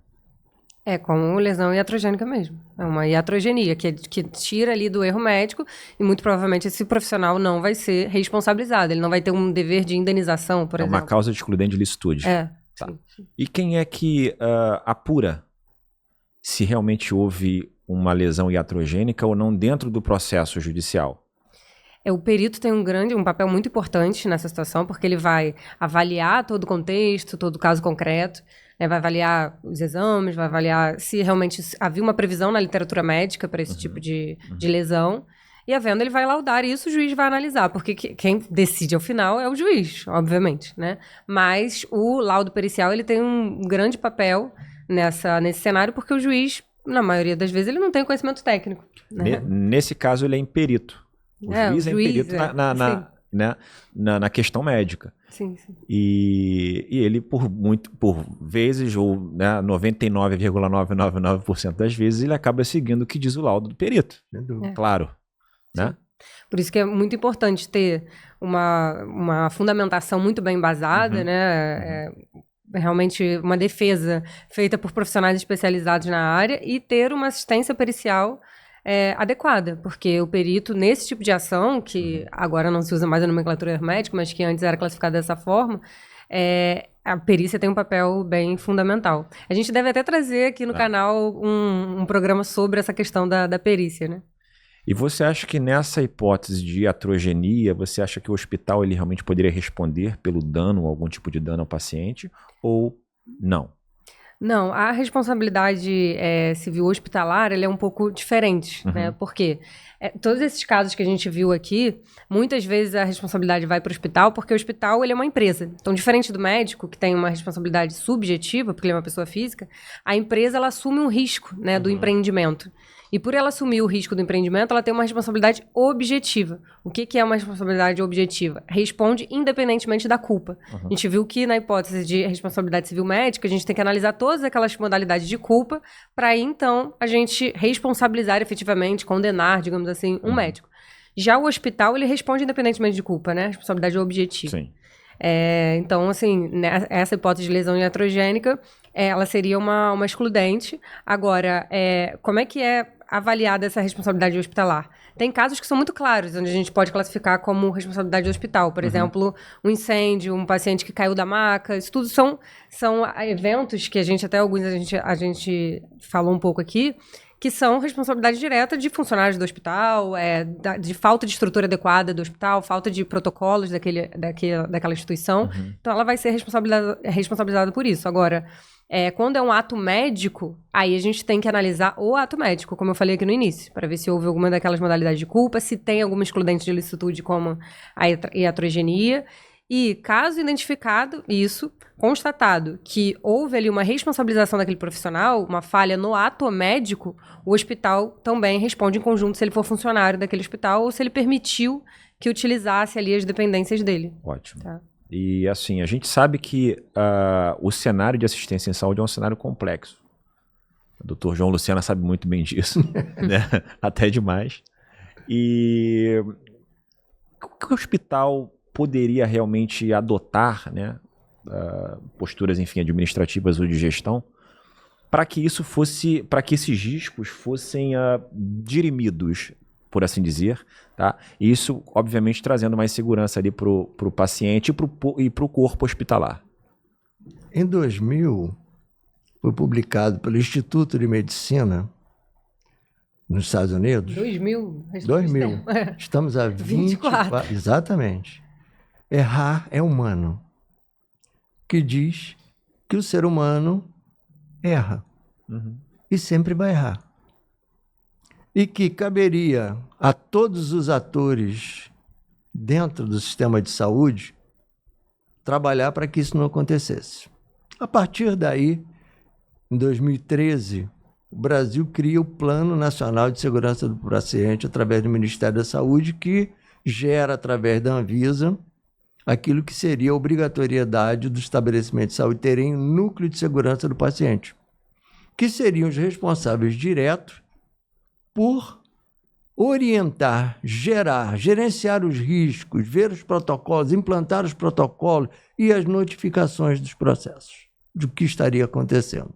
É como lesão iatrogênica mesmo. É uma iatrogenia que tira ali do erro médico e muito provavelmente esse profissional não vai ser responsabilizado. Ele não vai ter um dever de indenização, por exemplo. É uma causa de excludente de licitude. Tá. Sim. E quem é que apura se realmente houve uma lesão iatrogênica ou não dentro do processo judicial? O perito tem um papel muito importante nessa situação, porque ele vai avaliar todo o contexto, todo o caso concreto, né, vai avaliar os exames, vai avaliar se realmente havia uma previsão na literatura médica para esse tipo de lesão. E havendo, ele vai laudar e isso o juiz vai analisar, porque quem decide ao final é o juiz, obviamente, né? Mas o laudo pericial ele tem um grande papel nesse cenário, porque o juiz, na maioria das vezes, ele não tem conhecimento técnico. Né? Nesse caso, ele é imperito. O juiz é imperito na questão médica. Sim. E ele, por vezes, ou 99,999% das vezes, ele acaba seguindo o que diz o laudo do perito. Claro. Né? Por isso que é muito importante ter uma fundamentação muito bem embasada, né? Realmente uma defesa feita por profissionais especializados na área e ter uma assistência pericial adequada, porque o perito, nesse tipo de ação, que agora não se usa mais a nomenclatura médica, mas que antes era classificada dessa forma, a perícia tem um papel bem fundamental. A gente deve até trazer aqui no canal um programa sobre essa questão da perícia, né? E você acha que nessa hipótese de iatrogenia, você acha que o hospital ele realmente poderia responder pelo dano, algum tipo de dano ao paciente, ou não? Não, a responsabilidade civil hospitalar ela é um pouco diferente, né? Porque todos esses casos que a gente viu aqui, muitas vezes a responsabilidade vai para o hospital, porque o hospital ele é uma empresa. Então, diferente do médico, que tem uma responsabilidade subjetiva, porque ele é uma pessoa física, a empresa ela assume um risco, né, do empreendimento. E por ela assumir o risco do empreendimento, ela tem uma responsabilidade objetiva. O que é uma responsabilidade objetiva? Responde independentemente da culpa. A gente viu que na hipótese de responsabilidade civil médica, a gente tem que analisar todas aquelas modalidades de culpa para aí, então, a gente responsabilizar efetivamente, condenar, digamos assim, um médico. Já o hospital, ele responde independentemente de culpa, né? Responsabilidade objetiva. Sim. Então, assim, essa hipótese de lesão iatrogênica, ela seria uma excludente. Agora, como é que é avaliada essa responsabilidade hospitalar? Tem casos que são muito claros, onde a gente pode classificar como responsabilidade do hospital. Por exemplo, um incêndio, um paciente que caiu da maca. Isso tudo são eventos que a gente falou um pouco aqui, que são responsabilidade direta de funcionários do hospital, de falta de estrutura adequada do hospital, falta de protocolos daquela instituição. Então, ela vai ser responsabilizada por isso. Agora, quando é um ato médico, aí a gente tem que analisar o ato médico, como eu falei aqui no início, para ver se houve alguma daquelas modalidades de culpa, se tem alguma excludente de ilicitude, como a iatrogenia. E, caso identificado isso, constatado que houve ali uma responsabilização daquele profissional, uma falha no ato médico, o hospital também responde em conjunto se ele for funcionário daquele hospital ou se ele permitiu que utilizasse ali as dependências dele. Ótimo. Tá? E assim, a gente sabe que o cenário de assistência em saúde é um cenário complexo. O doutor João Lucena sabe muito bem disso, né? Até demais. E o que o hospital poderia realmente adotar, né? Posturas, enfim, administrativas ou de gestão, para que esses riscos fossem dirimidos, por assim dizer, tá? E isso, obviamente, trazendo mais segurança ali para o paciente e para o corpo hospitalar. Em 2000, foi publicado pelo Instituto de Medicina nos Estados Unidos. 2000. Estamos a 24. Exatamente. Errar é humano. Que diz que o ser humano erra. E sempre vai errar. E que caberia a todos os atores dentro do sistema de saúde trabalhar para que isso não acontecesse. A partir daí, em 2013, o Brasil cria o Plano Nacional de Segurança do Paciente através do Ministério da Saúde, que gera, através da Anvisa, aquilo que seria a obrigatoriedade do estabelecimento de saúde terem um núcleo de segurança do paciente, que seriam os responsáveis diretos por orientar, gerenciar os riscos, ver os protocolos, implantar os protocolos e as notificações dos processos, do que estaria acontecendo.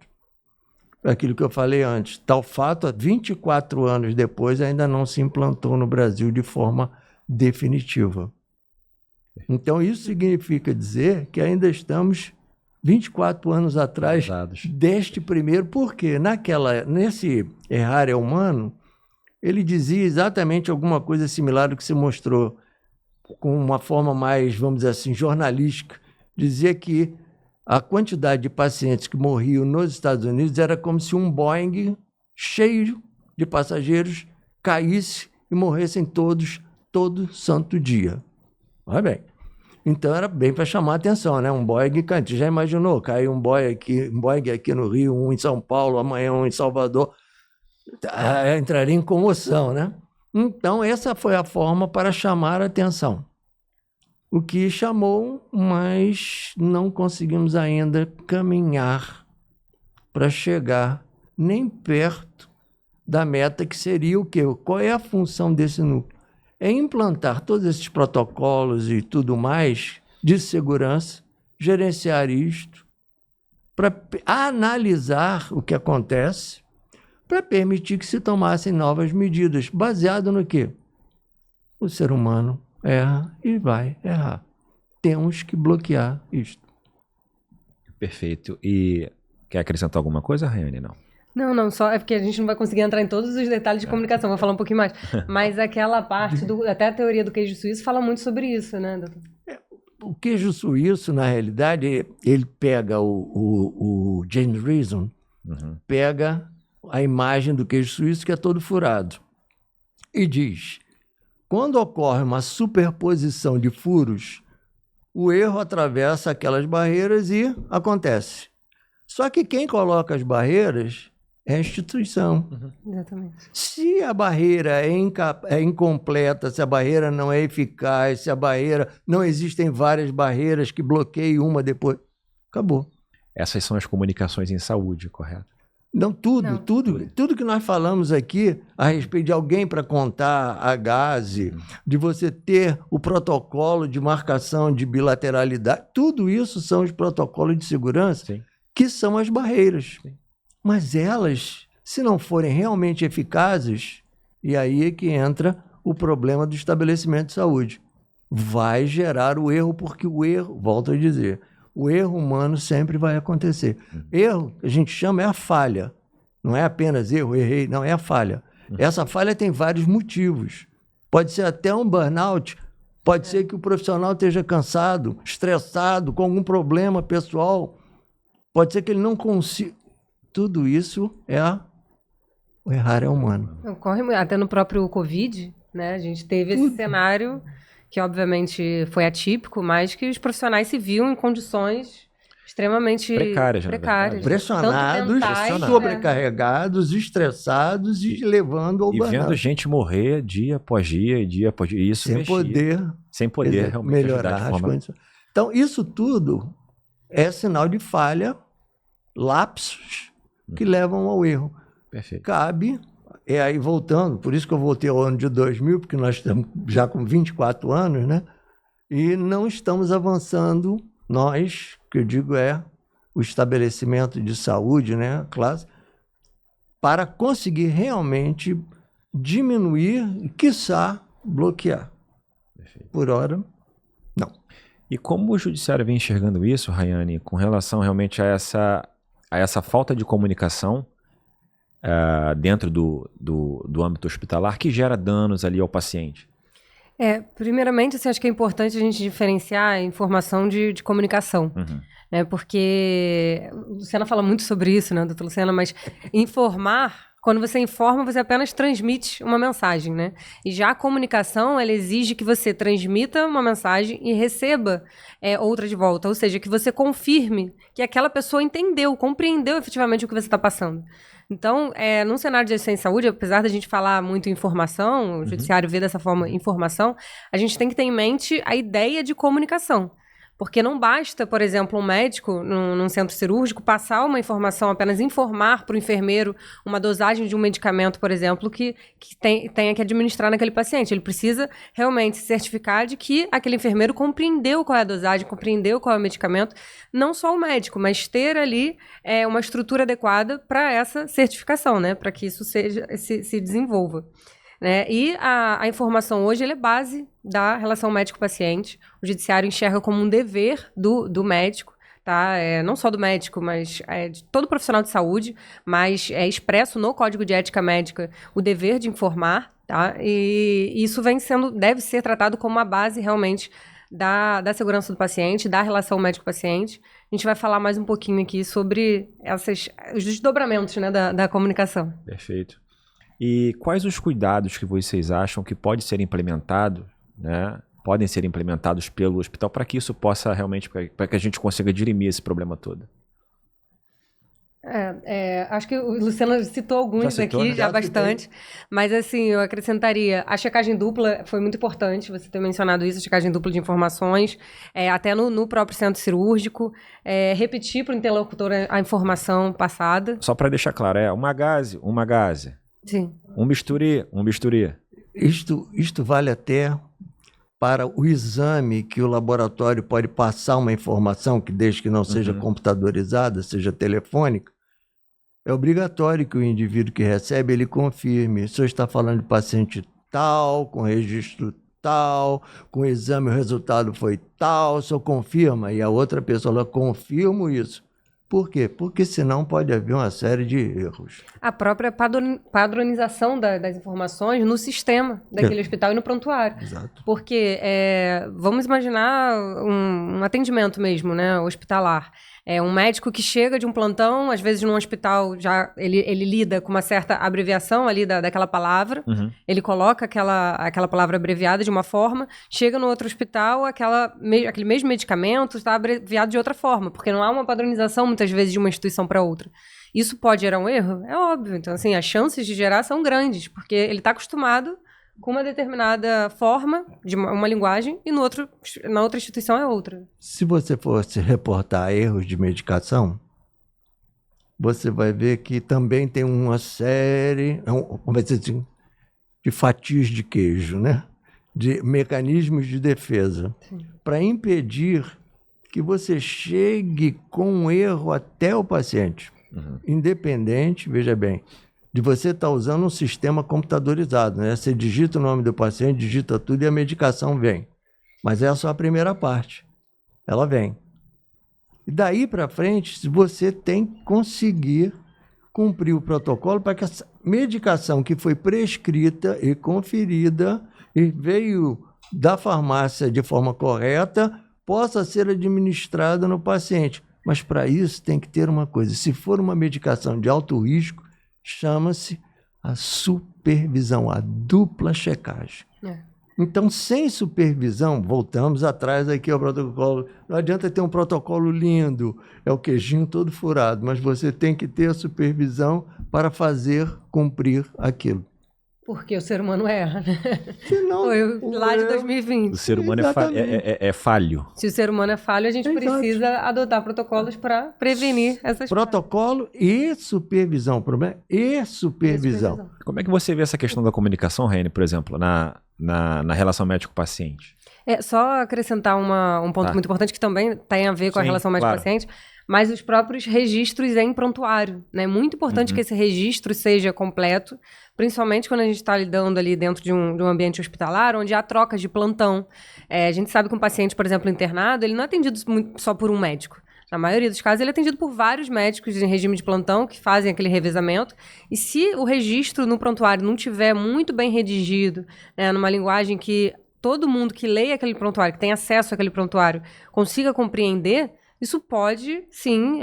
Aquilo que eu falei antes, tal fato, 24 anos depois, ainda não se implantou no Brasil de forma definitiva. Então, isso significa dizer que ainda estamos 24 anos atrás deste primeiro, porque nesse errar é humano, ele dizia exatamente alguma coisa similar ao que se mostrou com uma forma mais, vamos dizer assim, jornalística. Dizia que a quantidade de pacientes que morriam nos Estados Unidos era como se um Boeing cheio de passageiros caísse e morressem todos, todo santo dia. Olha bem. Então era bem para chamar a atenção, né? Um Boeing cante. Já imaginou? Caiu um Boeing aqui no Rio, um em São Paulo, amanhã um em Salvador. Entraria em comoção, né? Então essa foi a forma para chamar a atenção. O que chamou, mas não conseguimos ainda caminhar para chegar nem perto da meta, que seria o quê? Qual é a função desse núcleo? É implantar todos esses protocolos e tudo mais de segurança, gerenciar isto, para analisar o que acontece, para permitir que se tomassem novas medidas, baseado no quê? O ser humano erra e vai errar. Temos que bloquear isto. Perfeito. E quer acrescentar alguma coisa, Rayane? Não. Não, só é porque a gente não vai conseguir entrar em todos os detalhes de comunicação, vou falar um pouquinho mais. Mas aquela parte, até a teoria do queijo suíço fala muito sobre isso, né, doutor? O queijo suíço, na realidade, ele pega o James Reason, pega a imagem do queijo suíço, que é todo furado, e diz: quando ocorre uma superposição de furos, o erro atravessa aquelas barreiras e acontece. Só que quem coloca as barreiras é a instituição. Exatamente. Se a barreira é incompleta, se a barreira não é eficaz, se a barreira... Não existem várias barreiras que bloqueiam uma depois. Acabou. Essas são as comunicações em saúde, correto? Não, tudo que nós falamos aqui a respeito de alguém para contar a gase, de você ter o protocolo de marcação de bilateralidade, tudo isso são os protocolos de segurança, que são as barreiras. Sim. Mas elas Se não forem realmente eficazes, e aí é que entra o problema do estabelecimento de saúde. Vai gerar o erro, porque o erro, volto a dizer, o erro humano sempre vai acontecer. Erro, que a gente chama, é a falha. Não é apenas erro, errei, não, é a falha. Essa falha tem vários motivos. Pode ser até um burnout, pode ser que o profissional esteja cansado, estressado, com algum problema pessoal, pode ser que ele não consiga. Tudo isso o errar é humano. Ocorre até no próprio Covid, né? A gente teve esse cenário que obviamente foi atípico, mas que os profissionais se viam em condições extremamente precárias. Pressionados, sobrecarregados, estressados e levando ao burnout. E vendo gente morrer dia após dia, e isso sem poder realmente melhorar as condições. Então, isso tudo é sinal de falha, lapsos que levam ao erro. Perfeito. Cabe, aí voltando, por isso que eu voltei ao ano de 2000, porque nós estamos já com 24 anos, né? E não estamos avançando, nós, que eu digo o estabelecimento de saúde, né, a classe, para conseguir realmente diminuir e, quiçá, bloquear. Perfeito. Por hora, não. E como o judiciário vem enxergando isso, Rayane, com relação realmente a essa falta de comunicação dentro do âmbito hospitalar que gera danos ali ao paciente? Primeiramente, assim, acho que é importante a gente diferenciar a informação de comunicação. Né? Porque a Luciana fala muito sobre isso, né, doutora Luciana? Mas quando você informa, você apenas transmite uma mensagem, né? E já a comunicação, ela exige que você transmita uma mensagem e receba outra de volta. Ou seja, que você confirme que aquela pessoa compreendeu efetivamente o que você está passando. Então, num cenário de assistência de saúde, apesar da gente falar muito em informação, o judiciário vê dessa forma informação, a gente tem que ter em mente a ideia de comunicação. Porque não basta, por exemplo, um médico num centro cirúrgico passar uma informação, apenas informar para o enfermeiro uma dosagem de um medicamento, por exemplo, que tenha que administrar naquele paciente. Ele precisa realmente se certificar de que aquele enfermeiro compreendeu qual é a dosagem, compreendeu qual é o medicamento. Não só o médico, mas ter ali uma estrutura adequada para essa certificação, né? Para que isso se desenvolva. Né? E a informação hoje é base da relação médico-paciente. O judiciário enxerga como um dever do médico, tá? Não só do médico, mas de todo profissional de saúde, mas é expresso no Código de Ética Médica o dever de informar, tá? E isso deve ser tratado como uma base realmente da segurança do paciente, da relação médico-paciente. A gente vai falar mais um pouquinho aqui sobre os desdobramentos, né, da comunicação. Perfeito. E quais os cuidados que vocês acham que podem ser implementados pelo hospital para que isso possa realmente, para que a gente consiga dirimir esse problema todo? Acho que o Luciano citou alguns aqui, já bastante, mas assim, eu acrescentaria, a checagem dupla foi muito importante, você ter mencionado isso, a checagem dupla de informações, até no próprio centro cirúrgico, repetir para o interlocutor a informação passada. Só para deixar claro, uma gase. Sim. Um bisturi. Isto vale até para o exame que o laboratório pode passar uma informação que, desde que não seja computadorizada, seja telefônica, é obrigatório que o indivíduo que recebe, ele confirme. O senhor está falando de paciente tal, com registro tal, com exame o resultado foi tal, o senhor confirma? E a outra pessoa fala, confirmo isso. Por quê? Porque senão pode haver uma série de erros. A própria padronização das informações no sistema daquele hospital e no prontuário. Exato. Porque vamos imaginar um atendimento mesmo, né, hospitalar. Um médico que chega de um plantão, às vezes num hospital já ele lida com uma certa abreviação ali daquela palavra, ele coloca aquela palavra abreviada de uma forma, chega no outro hospital, aquele mesmo medicamento está abreviado de outra forma, porque não há uma padronização muitas vezes de uma instituição para outra. Isso pode gerar um erro? É óbvio. Então, assim, as chances de gerar são grandes, porque ele está acostumado com uma determinada forma de uma linguagem e na outra instituição é outra. Se você fosse reportar erros de medicação, você vai ver que também tem uma série, vamos dizer assim, de fatias de queijo, né? De mecanismos de defesa, para impedir que você chegue com um erro até o paciente. Independente, veja bem, de você estar usando um sistema computadorizado, né? Você digita o nome do paciente, digita tudo e a medicação vem. Mas é só a primeira parte. Ela vem. E daí para frente, você tem que conseguir cumprir o protocolo para que essa medicação que foi prescrita e conferida e veio da farmácia de forma correta possa ser administrada no paciente. Mas para isso tem que ter uma coisa. Se for uma medicação de alto risco, chama-se a supervisão, a dupla checagem. Então, sem supervisão, voltamos atrás aqui ao protocolo. Não adianta ter um protocolo lindo, é o queijinho todo furado, mas você tem que ter a supervisão para fazer cumprir aquilo. Porque o ser humano erra, né? Senão, foi lá de 2020. O ser humano é falho. Se o ser humano é falho, a gente precisa adotar protocolos para prevenir essas protocolo e supervisão. O problema é supervisão. Como é que você vê essa questão da comunicação, Raiane, por exemplo, na relação médico-paciente? Só acrescentar um ponto muito importante que também tem a ver com a relação médico-paciente, mas os próprios registros em prontuário, né? É muito importante que esse registro seja completo, principalmente quando a gente está lidando ali dentro de um ambiente hospitalar, onde há trocas de plantão. A gente sabe que um paciente, por exemplo, internado, ele não é atendido só por um médico. Na maioria dos casos, ele é atendido por vários médicos em regime de plantão que fazem aquele revezamento. E se o registro no prontuário não tiver muito bem redigido, né, numa linguagem que todo mundo que leia aquele prontuário, que tem acesso àquele prontuário, consiga compreender, isso pode, sim,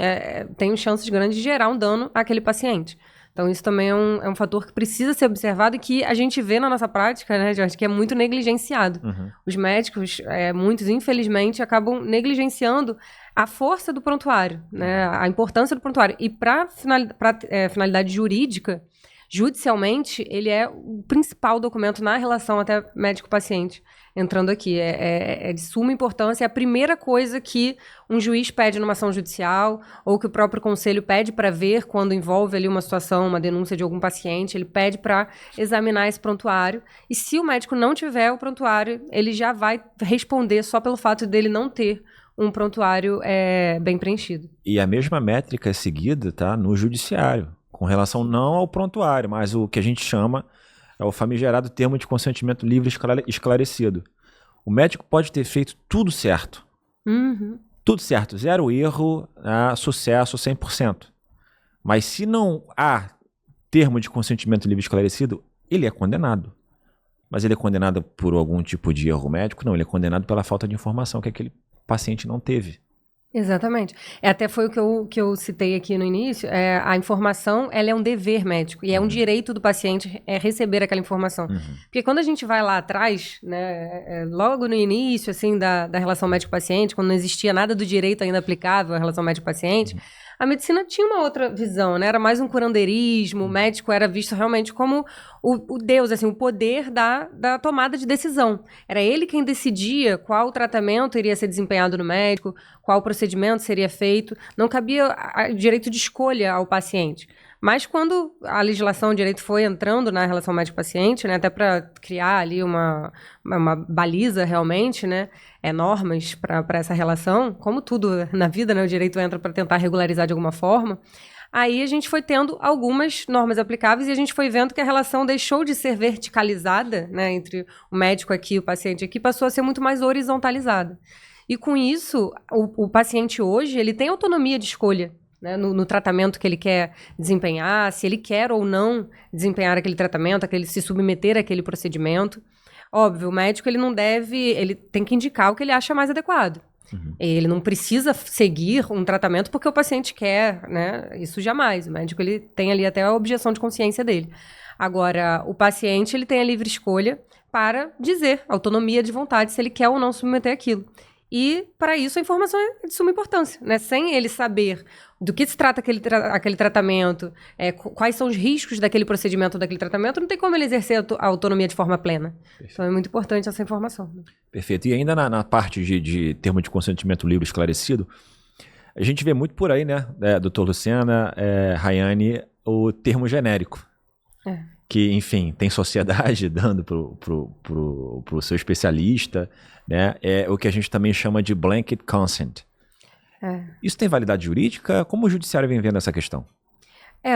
tem chances grandes de gerar um dano àquele paciente. Então, isso também é um fator que precisa ser observado e que a gente vê na nossa prática, né, Jorge, que é muito negligenciado. Os médicos, muitos, infelizmente, acabam negligenciando a força do prontuário, né, a importância do prontuário. E para finalidade jurídica, judicialmente, ele é o principal documento na relação até médico-paciente. Entrando aqui, é de suma importância, é a primeira coisa que um juiz pede numa ação judicial ou que o próprio conselho pede para ver quando envolve ali uma situação, uma denúncia de algum paciente, ele pede para examinar esse prontuário e se o médico não tiver o prontuário, ele já vai responder só pelo fato dele não ter um prontuário bem preenchido. E a mesma métrica é seguida, tá, no judiciário, com relação não ao prontuário, mas o que a gente chama é o famigerado termo de consentimento livre esclarecido. O médico pode ter feito tudo certo. Tudo certo, zero erro, sucesso 100%. Mas se não há termo de consentimento livre esclarecido, ele é condenado. Mas ele é condenado por algum tipo de erro médico? Não, ele é condenado pela falta de informação que aquele paciente não teve. Exatamente. Até foi o que eu citei aqui no início. A informação, ela é um dever médico. E é um direito do paciente receber aquela informação. Porque quando a gente vai lá atrás, né, logo no início assim, da relação médico-paciente, quando não existia nada do direito ainda aplicável à relação médico-paciente, a medicina tinha uma outra visão, né? Era mais um curandeirismo, o médico era visto realmente como o Deus, assim, o poder da tomada de decisão. Era ele quem decidia qual tratamento iria ser desempenhado no médico, qual procedimento seria feito. Não cabia direito de escolha ao paciente. Mas quando a legislação de direito foi entrando na relação médico-paciente, né, até para criar ali uma baliza realmente, né, normas para essa relação, como tudo na vida, né, o direito entra para tentar regularizar de alguma forma, aí a gente foi tendo algumas normas aplicáveis e a gente foi vendo que a relação deixou de ser verticalizada, né, entre o médico aqui e o paciente aqui, passou a ser muito mais horizontalizada. E com isso, o paciente hoje, ele tem autonomia de escolha, né, no tratamento que ele quer desempenhar, se ele quer ou não desempenhar aquele tratamento, se submeter àquele procedimento. Óbvio, o médico ele tem que indicar o que ele acha mais adequado. Ele não precisa seguir um tratamento porque o paciente quer, né? Isso jamais. O médico ele tem ali até a objeção de consciência dele. Agora, o paciente ele tem a livre escolha para dizer, autonomia de vontade, se ele quer ou não submeter aquilo. E, para isso, a informação é de suma importância, né? Sem ele saber do que se trata aquele tratamento, quais são os riscos daquele procedimento, daquele tratamento, não tem como ele exercer a autonomia de forma plena. Perfeito. Então, é muito importante essa informação. Perfeito. E ainda na parte de termo de consentimento livre esclarecido, a gente vê muito por aí, né, doutor Luciana, Raiane, o termo genérico. Que, enfim, tem sociedade dando pro seu especialista, né? É o que a gente também chama de blanket consent. Isso tem validade jurídica? Como o judiciário vem vendo essa questão?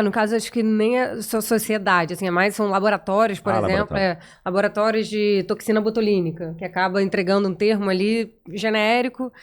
No caso, acho que nem a sociedade, assim, é mais são laboratórios, por exemplo, laboratórios de toxina botulínica, que acaba entregando um termo ali genérico,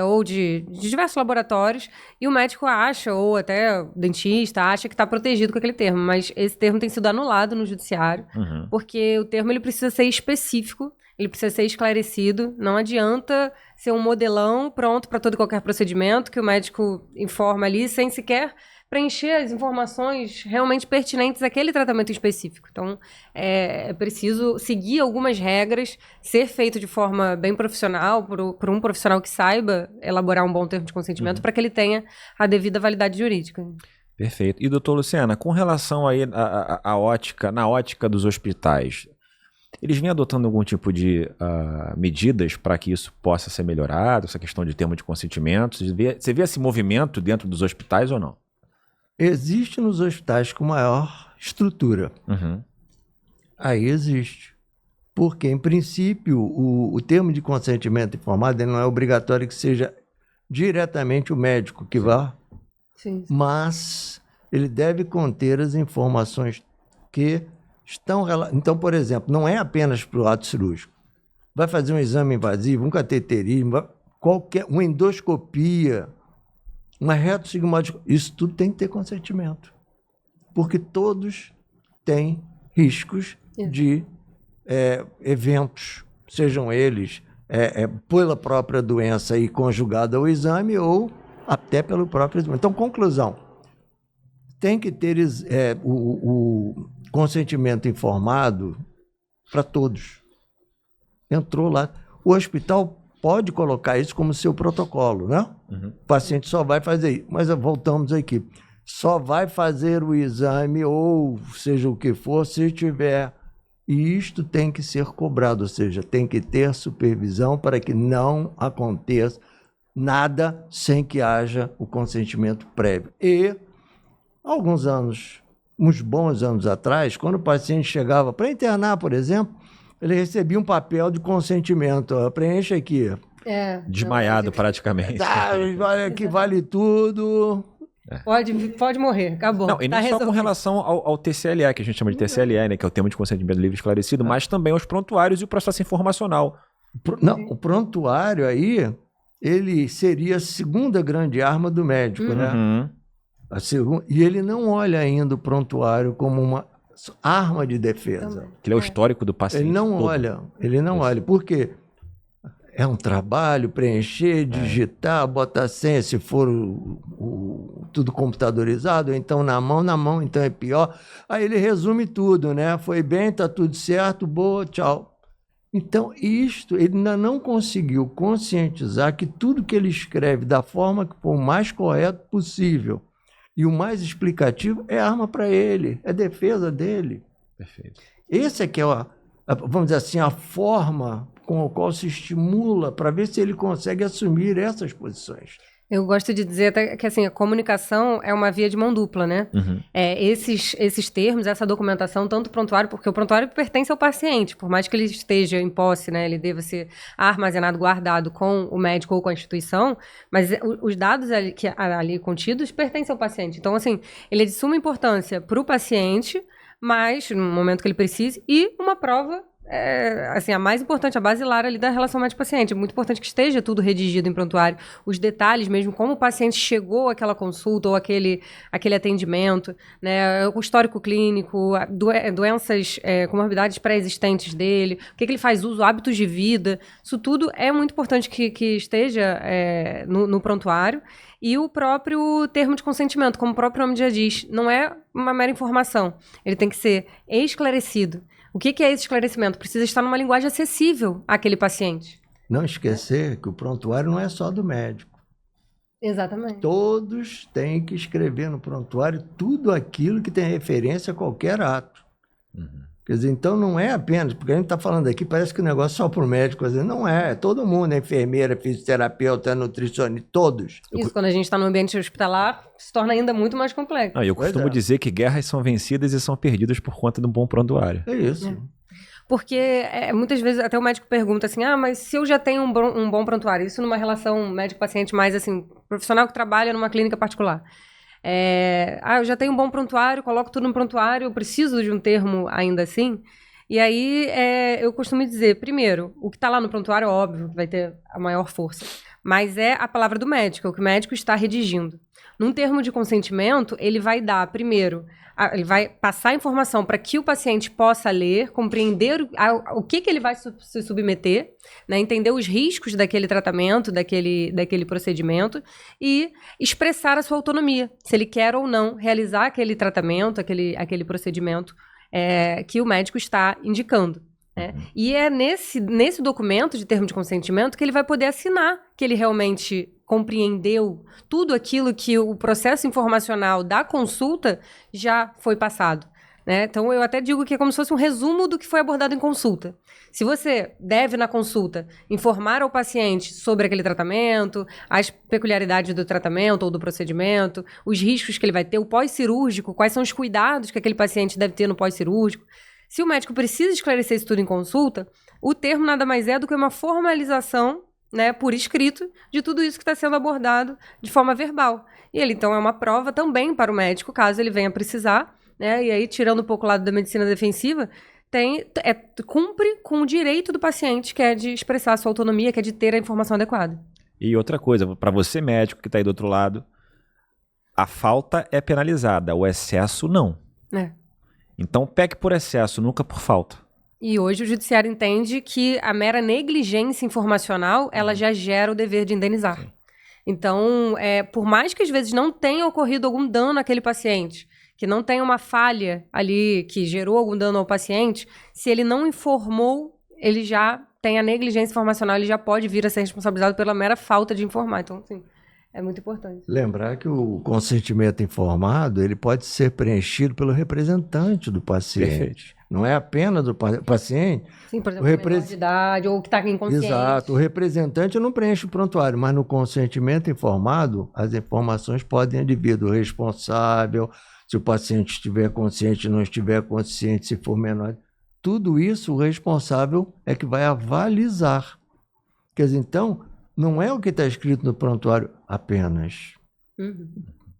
ou de diversos laboratórios, e o médico acha, ou até o dentista acha que está protegido com aquele termo, mas esse termo tem sido anulado no judiciário, porque o termo ele precisa ser específico, ele precisa ser esclarecido, não adianta ser um modelão pronto para todo e qualquer procedimento que o médico informa ali, sem sequer preencher as informações realmente pertinentes àquele tratamento específico. Então, é preciso seguir algumas regras, ser feito de forma bem profissional, por um profissional que saiba elaborar um bom termo de consentimento para que ele tenha a devida validade jurídica. Perfeito. E, doutor Luciana, com relação aí à ótica, na ótica dos hospitais, eles vêm adotando algum tipo de medidas para que isso possa ser melhorado, essa questão de termo de consentimento? Você vê esse movimento dentro dos hospitais ou não? Existe nos hospitais com maior estrutura. Aí existe. Porque, em princípio, o termo de consentimento informado ele não é obrigatório que seja diretamente o médico que vá, mas ele deve conter as informações que estão... Então, por exemplo, não é apenas para o ato cirúrgico. Vai fazer um exame invasivo, um cateterismo, uma endoscopia, uma retossigmoide, isso tudo tem que ter consentimento. Porque todos têm riscos de eventos, sejam eles pela própria doença e conjugada ao exame ou até pelo próprio exame. Então, conclusão, tem que ter o consentimento informado para todos. Entrou lá. O hospital pode colocar isso como seu protocolo, né? O paciente só vai fazer isso. Mas voltamos aqui. Só vai fazer o exame, ou seja o que for, se tiver. E isto tem que ser cobrado, ou seja, tem que ter supervisão para que não aconteça nada sem que haja o consentimento prévio. E, alguns anos, uns bons anos atrás, quando o paciente chegava para internar, por exemplo, ele recebia um papel de consentimento. Preencha aqui. Desmaiado, praticamente. Que vale tudo. Pode morrer, acabou. Não, e não só com relação ao TCLE, que a gente chama de TCLE, né, que é o termo de consentimento livre e esclarecido, mas também aos prontuários e o processo informacional. Não, o prontuário aí, ele seria a segunda grande arma do médico, né? E ele não olha ainda o prontuário como uma arma de defesa. Que ele é o histórico do paciente. Ele não olha. Por quê? É um trabalho, preencher, digitar, botar senha, se for tudo computadorizado, ou então na mão, então é pior. Aí ele resume tudo, né? Foi bem, tá tudo certo, boa, tchau. Então, ele ainda não conseguiu conscientizar que tudo que ele escreve da forma que for o mais correto possível e o mais explicativo é arma para ele, é defesa dele. Perfeito. Esse é que é, vamos dizer assim, a forma com a qual se estimula para ver se ele consegue assumir essas posições. Eu gosto de dizer até que assim, a comunicação é uma via de mão dupla, né? Esses termos, essa documentação, tanto o prontuário, porque o prontuário pertence ao paciente, por mais que ele esteja em posse, né? Ele deva ser armazenado, guardado com o médico ou com a instituição, mas os dados ali contidos pertencem ao paciente. Então, assim, ele é de suma importância para o paciente, mas no momento que ele precise, e uma prova a mais importante, a basilar ali da relação médico-paciente. É muito importante que esteja tudo redigido em prontuário. Os detalhes mesmo, como o paciente chegou àquela consulta ou aquele atendimento, né? O histórico clínico, doenças, comorbidades pré-existentes dele, o que ele faz uso, hábitos de vida. Isso tudo é muito importante que esteja no prontuário. E o próprio termo de consentimento, como o próprio nome já diz, não é uma mera informação. Ele tem que ser esclarecido. O que é esse esclarecimento? Precisa estar numa linguagem acessível àquele paciente. Não esquecer que o prontuário não é só do médico. Exatamente. Todos têm que escrever no prontuário tudo aquilo que tem referência a qualquer ato. Quer dizer, então não é apenas, porque a gente está falando aqui, parece que o negócio é só para o médico, não é todo mundo, é enfermeira, fisioterapeuta, nutricionista, todos. Isso, quando a gente está no ambiente hospitalar, se torna ainda muito mais complexo. Eu costumo dizer que guerras são vencidas e são perdidas por conta de um bom prontuário. É isso. Porque muitas vezes até o médico pergunta assim, mas se eu já tenho um bom prontuário, isso numa relação médico-paciente mais assim, profissional que trabalha numa clínica particular. eu já tenho um bom prontuário, coloco tudo no prontuário, eu preciso de um termo ainda assim. E aí, eu costumo dizer, primeiro, o que está lá no prontuário, óbvio, vai ter a maior força, mas é a palavra do médico, é o que o médico está redigindo. Num termo de consentimento, ele vai dar, primeiro, ele vai passar a informação para que o paciente possa ler, compreender o que ele vai se submeter, né, entender os riscos daquele tratamento, daquele procedimento e expressar a sua autonomia, se ele quer ou não realizar aquele tratamento, aquele procedimento que o médico está indicando. Né? E é nesse documento de termo de consentimento que ele vai poder assinar que ele realmente compreendeu tudo aquilo que o processo informacional da consulta já foi passado. Né? Então, eu até digo que é como se fosse um resumo do que foi abordado em consulta. Se você deve, na consulta, informar ao paciente sobre aquele tratamento, as peculiaridades do tratamento ou do procedimento, os riscos que ele vai ter, o pós-cirúrgico, quais são os cuidados que aquele paciente deve ter no pós-cirúrgico. Se o médico precisa esclarecer isso tudo em consulta, o termo nada mais é do que uma formalização, né, por escrito, de tudo isso que está sendo abordado de forma verbal. E ele, então, é uma prova também para o médico, caso ele venha precisar, né, e aí, tirando um pouco o lado da medicina defensiva, cumpre com o direito do paciente, que é de expressar a sua autonomia, que é de ter a informação adequada. E outra coisa, para você médico que está aí do outro lado, a falta é penalizada, o excesso não. Então, peque por excesso, nunca por falta. E hoje o judiciário entende que a mera negligência informacional, ela já gera o dever de indenizar. Sim. Então, por mais que às vezes não tenha ocorrido algum dano àquele paciente, que não tenha uma falha ali que gerou algum dano ao paciente, se ele não informou, ele já tem a negligência informacional, ele já pode vir a ser responsabilizado pela mera falta de informar. Então, sim, é muito importante. Lembrar que o consentimento informado, ele pode ser preenchido pelo representante do paciente. Perfeito. Não é apenas do paciente. Sim, por exemplo, menor de idade ou que está inconsciente. Exato. O representante não preenche o prontuário, mas no consentimento informado, as informações podem advir do responsável, se o paciente estiver consciente, não estiver consciente, se for menor. Tudo isso o responsável é que vai avalizar. Quer dizer, então, não é o que está escrito no prontuário apenas.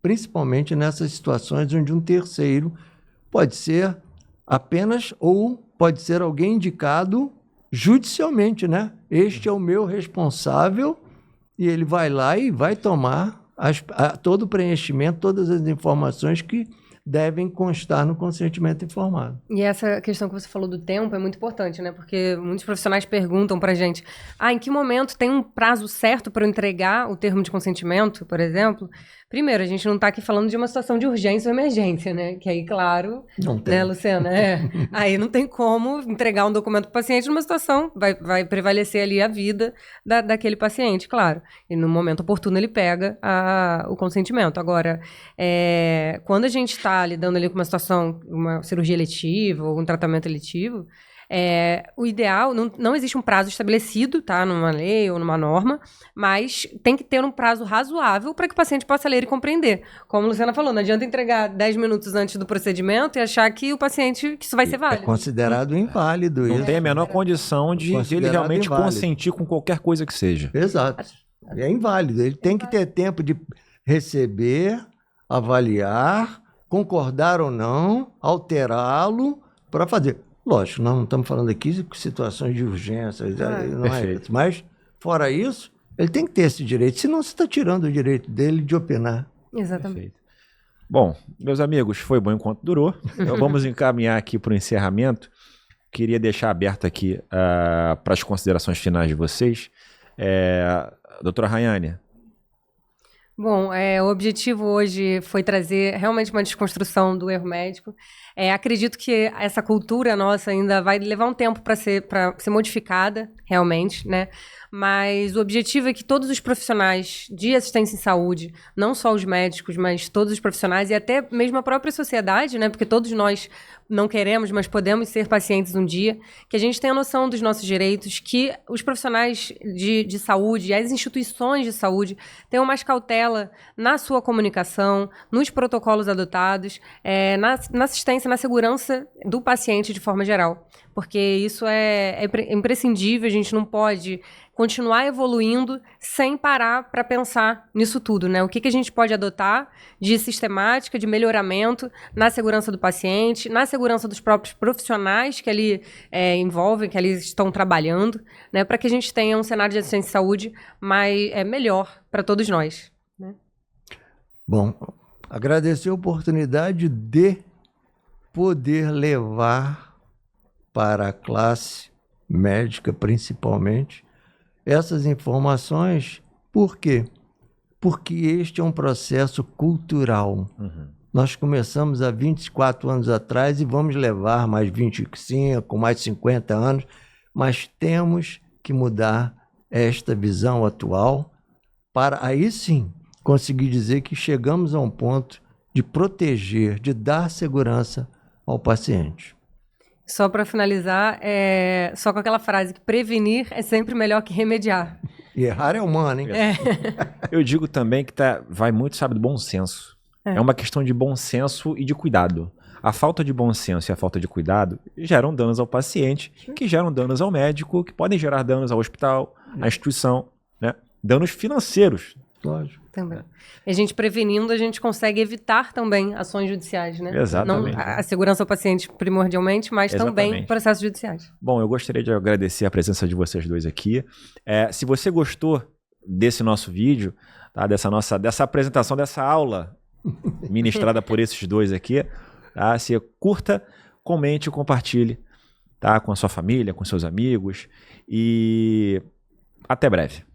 Principalmente nessas situações onde um terceiro pode ser apenas ou pode ser alguém indicado judicialmente, né? Este é o meu responsável e ele vai lá e vai tomar todo o preenchimento, todas as informações que devem constar no consentimento informado. E essa questão que você falou do tempo é muito importante, né? Porque muitos profissionais perguntam pra gente, em que momento tem um prazo certo para eu entregar o termo de consentimento, por exemplo? Primeiro, a gente não está aqui falando de uma situação de urgência ou emergência, né? Que aí, claro, não tem. Né, Luciana? Aí não tem como entregar um documento para o paciente numa situação, vai prevalecer ali a vida daquele paciente, claro. E no momento oportuno ele pega o consentimento. Agora, quando a gente está lidando ali com uma situação, uma cirurgia eletiva ou um tratamento eletivo, o ideal, não existe um prazo estabelecido, tá, numa lei ou numa norma, mas tem que ter um prazo razoável para que o paciente possa ler e compreender. Como a Luciana falou, não adianta entregar 10 minutos antes do procedimento e achar que o paciente, que isso vai ser válido. É considerado inválido isso. Não tem a menor condição de ele realmente consentir com qualquer coisa que seja. Exato. É inválido. Ele tem que ter tempo de receber, avaliar, concordar ou não, alterá-lo para fazer. Lógico, nós não estamos falando aqui de situações de urgência, não é isso. Mas, fora isso, ele tem que ter esse direito, senão você está tirando o direito dele de opinar. Exatamente. Perfeito. Bom, meus amigos, foi bom enquanto durou. Então, vamos encaminhar aqui para o encerramento. Queria deixar aberto aqui para as considerações finais de vocês. Doutora Rayane. Bom, o objetivo hoje foi trazer realmente uma desconstrução do erro médico. Acredito que essa cultura nossa ainda vai levar um tempo para ser modificada, realmente, né? Mas o objetivo é que todos os profissionais de assistência em saúde, não só os médicos, mas todos os profissionais e até mesmo a própria sociedade, né? Porque todos nós não queremos, mas podemos ser pacientes um dia, que a gente tenha noção dos nossos direitos, que os profissionais de saúde, as instituições de saúde, tenham mais cautela na sua comunicação, nos protocolos adotados, na assistência, na segurança do paciente de forma geral. Porque isso é imprescindível, a gente não pode continuar evoluindo sem parar para pensar nisso tudo, né? O que a gente pode adotar de sistemática, de melhoramento na segurança do paciente, na segurança dos próprios profissionais que ali envolvem, que ali estão trabalhando, né? Para que a gente tenha um cenário de assistência de saúde melhor para todos nós, né? Bom, agradecer a oportunidade de poder levar para a classe médica, principalmente, essas informações. Por quê? Porque este é um processo cultural. Nós começamos há 24 anos atrás e vamos levar mais 25, mais 50 anos, mas temos que mudar esta visão atual para aí sim conseguir dizer que chegamos a um ponto de proteger, de dar segurança ao paciente. Só para finalizar, só com aquela frase que prevenir é sempre melhor que remediar. E errar é humano, hein? Eu digo também que vai muito, sabe, do bom senso. É uma questão de bom senso e de cuidado. A falta de bom senso e a falta de cuidado geram danos ao paciente, que geram danos ao médico, que podem gerar danos ao hospital, à instituição, né? Danos financeiros. Lógico. Também. E a gente prevenindo, a gente consegue evitar também ações judiciais, né? Exatamente. Não a segurança ao paciente primordialmente, mas também processos judiciais. Bom, eu gostaria de agradecer a presença de vocês dois aqui. Se você gostou desse nosso vídeo, tá? dessa apresentação, dessa aula ministrada por esses dois aqui, tá? Você curta, comente e compartilhe, tá? Com a sua família, com seus amigos. E até breve.